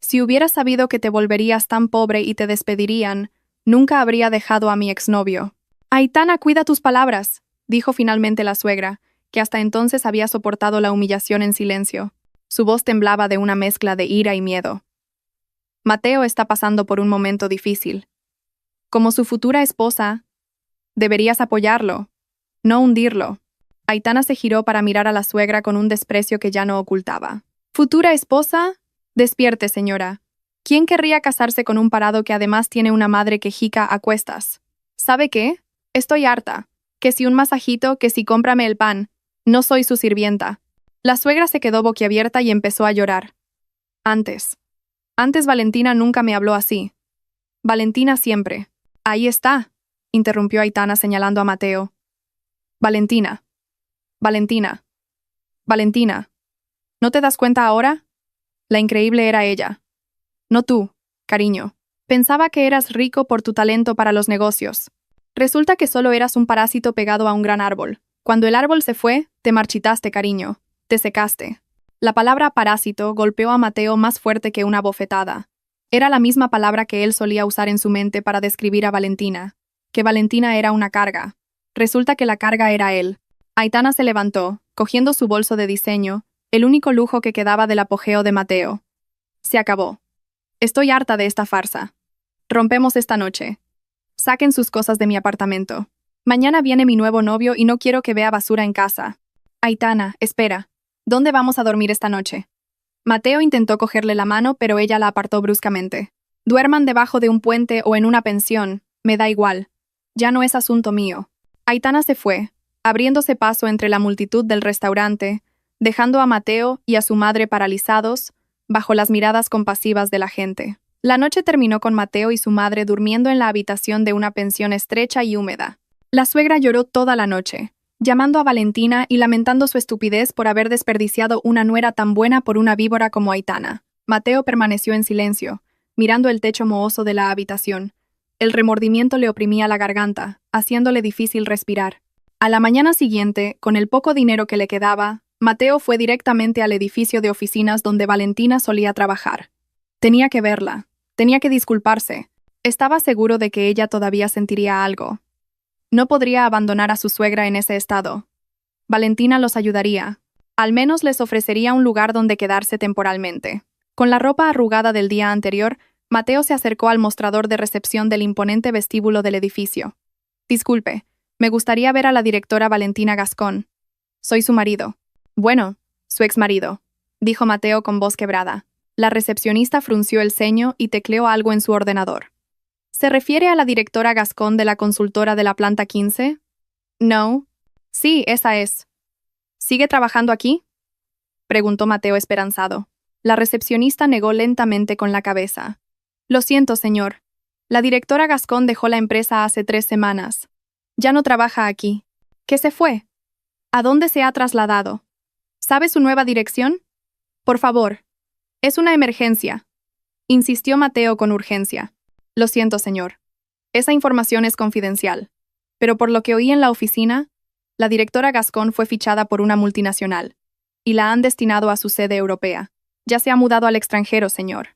Si hubiera sabido que te volverías tan pobre y te despedirían, nunca habría dejado a mi exnovio». «Aitana, cuida tus palabras», dijo finalmente la suegra, que hasta entonces había soportado la humillación en silencio. Su voz temblaba de una mezcla de ira y miedo. «Mateo está pasando por un momento difícil. Como su futura esposa, deberías apoyarlo, no hundirlo». Aitana se giró para mirar a la suegra con un desprecio que ya no ocultaba. «¿Futura esposa? Despierte, señora. ¿Quién querría casarse con un parado que además tiene una madre quejica a cuestas? ¿Sabe qué? Estoy harta. Que si un masajito, que si cómprame el pan. No soy su sirvienta». La suegra se quedó boquiabierta y empezó a llorar. Antes Valentina nunca me habló así. Valentina siempre». «Ahí está», interrumpió Aitana señalando a Mateo. «Valentina. Valentina. Valentina. ¿No te das cuenta ahora? La increíble era ella. No tú, cariño. Pensaba que eras rico por tu talento para los negocios. Resulta que solo eras un parásito pegado a un gran árbol. Cuando el árbol se fue, te marchitaste, cariño. Te secaste». La palabra parásito golpeó a Mateo más fuerte que una bofetada. Era la misma palabra que él solía usar en su mente para describir a Valentina. Que Valentina era una carga. Resulta que la carga era él. Aitana se levantó, cogiendo su bolso de diseño, el único lujo que quedaba del apogeo de Mateo. «Se acabó. Estoy harta de esta farsa. Rompemos esta noche. Saquen sus cosas de mi apartamento. Mañana viene mi nuevo novio y no quiero que vea basura en casa». «Aitana, espera. ¿Dónde vamos a dormir esta noche?». Mateo intentó cogerle la mano, pero ella la apartó bruscamente. «Duerman debajo de un puente o en una pensión. Me da igual. Ya no es asunto mío». Aitana se fue, abriéndose paso entre la multitud del restaurante, dejando a Mateo y a su madre paralizados bajo las miradas compasivas de la gente. La noche terminó con Mateo y su madre durmiendo en la habitación de una pensión estrecha y húmeda. La suegra lloró toda la noche, llamando a Valentina y lamentando su estupidez por haber desperdiciado una nuera tan buena por una víbora como Aitana. Mateo permaneció en silencio, mirando el techo mohoso de la habitación. El remordimiento le oprimía la garganta, haciéndole difícil respirar. A la mañana siguiente, con el poco dinero que le quedaba, Mateo fue directamente al edificio de oficinas donde Valentina solía trabajar. Tenía que verla, tenía que disculparse. Estaba seguro de que ella todavía sentiría algo. No podría abandonar a su suegra en ese estado. Valentina los ayudaría. Al menos les ofrecería un lugar donde quedarse temporalmente. Con la ropa arrugada del día anterior, Mateo se acercó al mostrador de recepción del imponente vestíbulo del edificio. Disculpe, me gustaría ver a la directora Valentina Gascón. Soy su marido. Bueno, su exmarido, dijo Mateo con voz quebrada. La recepcionista frunció el ceño y tecleó algo en su ordenador. ¿Se refiere a la directora Gascón de la consultora de la planta 15? No. Sí, esa es. ¿Sigue trabajando aquí? Preguntó Mateo esperanzado. La recepcionista negó lentamente con la cabeza. Lo siento, señor. La directora Gascón dejó la empresa hace 3 semanas. Ya no trabaja aquí. ¿Qué se fue? ¿A dónde se ha trasladado? ¿Sabe su nueva dirección? Por favor. Es una emergencia. Insistió Mateo con urgencia. Lo siento, señor. Esa información es confidencial. Pero por lo que oí en la oficina, la directora Gascón fue fichada por una multinacional y la han destinado a su sede europea. Ya se ha mudado al extranjero, señor.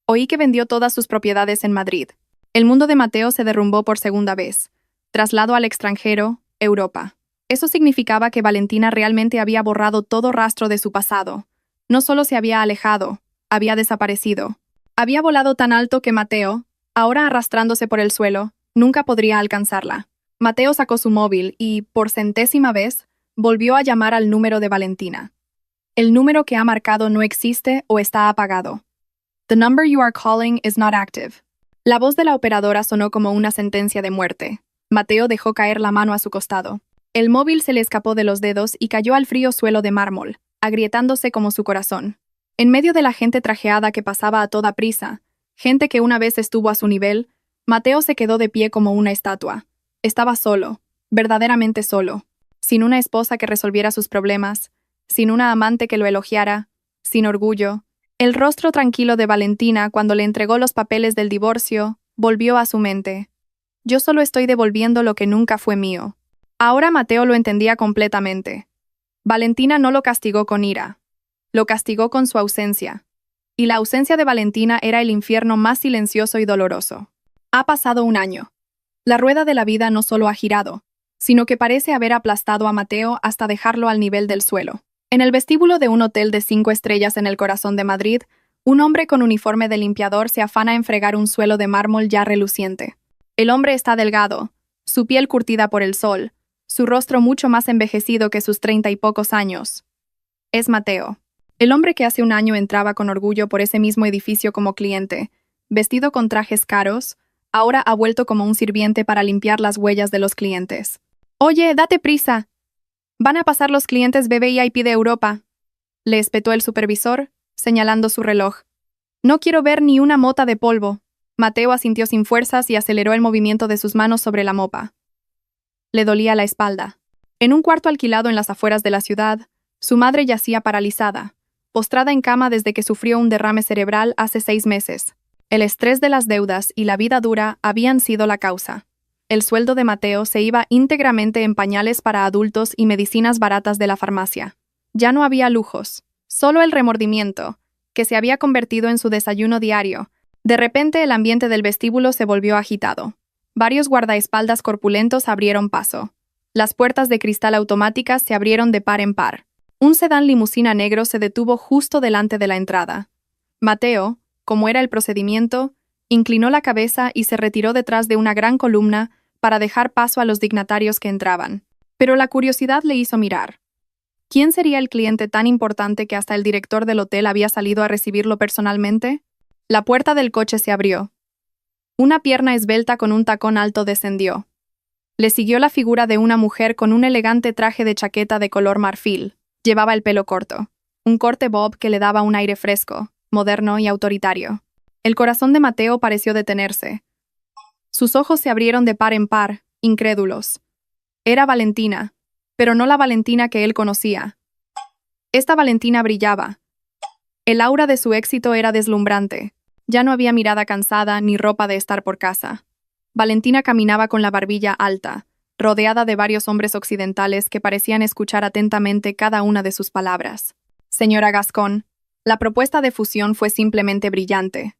Oí que vendió todas sus propiedades en Madrid. El mundo de Mateo se derrumbó por segunda vez. Traslado al extranjero, Europa. Eso significaba que Valentina realmente había borrado todo rastro de su pasado. No solo se había alejado, había desaparecido. Había volado tan alto que Mateo, ahora arrastrándose por el suelo, nunca podría alcanzarla. Mateo sacó su móvil y, por 100ª vez, volvió a llamar al número de Valentina. El número que ha marcado no existe o está apagado. The number you are calling is not active. La voz de la operadora sonó como una sentencia de muerte. Mateo dejó caer la mano a su costado. El móvil se le escapó de los dedos y cayó al frío suelo de mármol, agrietándose como su corazón. En medio de la gente trajeada que pasaba a toda prisa, gente que una vez estuvo a su nivel, Mateo se quedó de pie como una estatua. Estaba solo, verdaderamente solo, sin una esposa que resolviera sus problemas, sin una amante que lo elogiara, sin orgullo. El rostro tranquilo de Valentina cuando le entregó los papeles del divorcio volvió a su mente. Yo solo estoy devolviendo lo que nunca fue mío. Ahora Mateo lo entendía completamente. Valentina no lo castigó con ira. Lo castigó con su ausencia. Y la ausencia de Valentina era el infierno más silencioso y doloroso. Ha pasado un año. La rueda de la vida no solo ha girado, sino que parece haber aplastado a Mateo hasta dejarlo al nivel del suelo. En el vestíbulo de un hotel de 5 estrellas en el corazón de Madrid, un hombre con uniforme de limpiador se afana en fregar un suelo de mármol ya reluciente. El hombre está delgado, su piel curtida por el sol, su rostro mucho más envejecido que sus 30 y pocos años. Es Mateo. El hombre que hace un año entraba con orgullo por ese mismo edificio como cliente, vestido con trajes caros, ahora ha vuelto como un sirviente para limpiar las huellas de los clientes. «Oye, date prisa. Van a pasar los clientes VIP de Europa», le espetó el supervisor, señalando su reloj. «No quiero ver ni una mota de polvo». Mateo asintió sin fuerzas y aceleró el movimiento de sus manos sobre la mopa. Le dolía la espalda. En un cuarto alquilado en las afueras de la ciudad, su madre yacía paralizada, postrada en cama desde que sufrió un derrame cerebral hace 6 meses. El estrés de las deudas y la vida dura habían sido la causa. El sueldo de Mateo se iba íntegramente en pañales para adultos y medicinas baratas de la farmacia. Ya no había lujos, solo el remordimiento, que se había convertido en su desayuno diario. De repente el ambiente del vestíbulo se volvió agitado. Varios guardaespaldas corpulentos abrieron paso. Las puertas de cristal automáticas se abrieron de par en par. Un sedán limusina negro se detuvo justo delante de la entrada. Mateo, como era el procedimiento, inclinó la cabeza y se retiró detrás de una gran columna para dejar paso a los dignatarios que entraban. Pero la curiosidad le hizo mirar. ¿Quién sería el cliente tan importante que hasta el director del hotel había salido a recibirlo personalmente? La puerta del coche se abrió. Una pierna esbelta con un tacón alto descendió. Le siguió la figura de una mujer con un elegante traje de chaqueta de color marfil, Llevaba el pelo corto, un corte bob que le daba un aire fresco, moderno y autoritario. El corazón de Mateo pareció detenerse. Sus ojos se abrieron de par en par, incrédulos. Era Valentina, pero no la Valentina que él conocía. Esta Valentina brillaba. El aura de su éxito era deslumbrante. Ya no había mirada cansada ni ropa de estar por casa. Valentina caminaba con la barbilla alta, rodeada de varios hombres occidentales que parecían escuchar atentamente cada una de sus palabras. Señora Gascón, la propuesta de fusión fue simplemente brillante.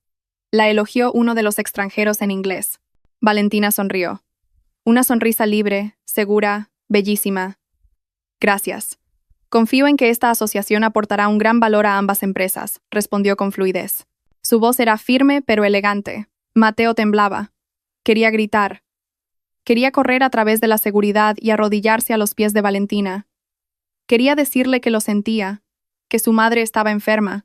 La elogió uno de los extranjeros en inglés. Valentina sonrió. Una sonrisa libre, segura, bellísima. Gracias. Confío en que esta asociación aportará un gran valor a ambas empresas, respondió con fluidez. Su voz era firme pero elegante. Mateo temblaba. Quería gritar. Quería correr a través de la seguridad y arrodillarse a los pies de Valentina. Quería decirle que lo sentía, que su madre estaba enferma,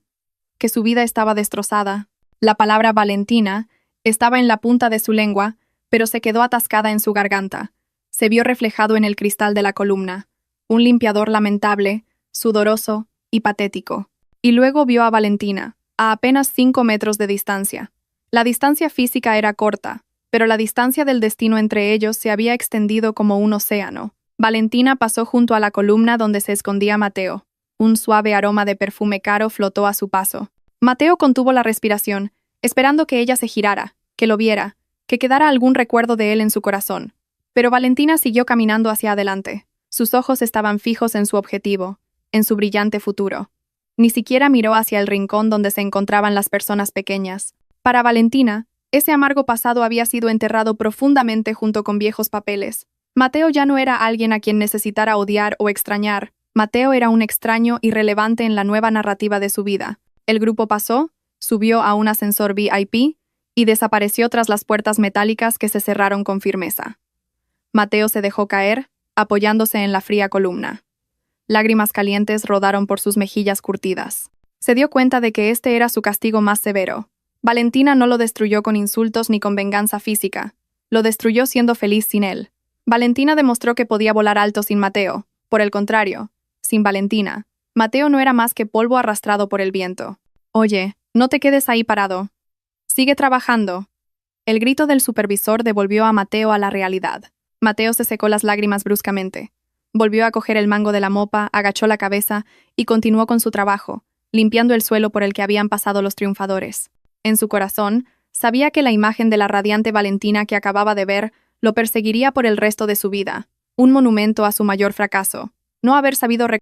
que su vida estaba destrozada. La palabra Valentina estaba en la punta de su lengua, pero se quedó atascada en su garganta. Se vio reflejado en el cristal de la columna, un limpiador lamentable, sudoroso y patético. Y luego vio a Valentina, a apenas 5 metros de distancia. La distancia física era corta, pero la distancia del destino entre ellos se había extendido como un océano. Valentina pasó junto a la columna donde se escondía Mateo. Un suave aroma de perfume caro flotó a su paso. Mateo contuvo la respiración, esperando que ella se girara, que lo viera, que quedara algún recuerdo de él en su corazón. Pero Valentina siguió caminando hacia adelante. Sus ojos estaban fijos en su objetivo, en su brillante futuro. Ni siquiera miró hacia el rincón donde se encontraban las personas pequeñas. Para Valentina, ese amargo pasado había sido enterrado profundamente junto con viejos papeles. Mateo ya no era alguien a quien necesitara odiar o extrañar. Mateo era un extraño irrelevante en la nueva narrativa de su vida. El grupo pasó, subió a un ascensor VIP y desapareció tras las puertas metálicas que se cerraron con firmeza. Mateo se dejó caer, apoyándose en la fría columna. Lágrimas calientes rodaron por sus mejillas curtidas. Se dio cuenta de que este era su castigo más severo. Valentina no lo destruyó con insultos ni con venganza física. Lo destruyó siendo feliz sin él. Valentina demostró que podía volar alto sin Mateo. Por el contrario, sin Valentina, Mateo no era más que polvo arrastrado por el viento. Oye, no te quedes ahí parado. Sigue trabajando. El grito del supervisor devolvió a Mateo a la realidad. Mateo se secó las lágrimas bruscamente. Volvió a coger el mango de la mopa, agachó la cabeza y continuó con su trabajo, limpiando el suelo por el que habían pasado los triunfadores. En su corazón, sabía que la imagen de la radiante Valentina que acababa de ver lo perseguiría por el resto de su vida, un monumento a su mayor fracaso, no haber sabido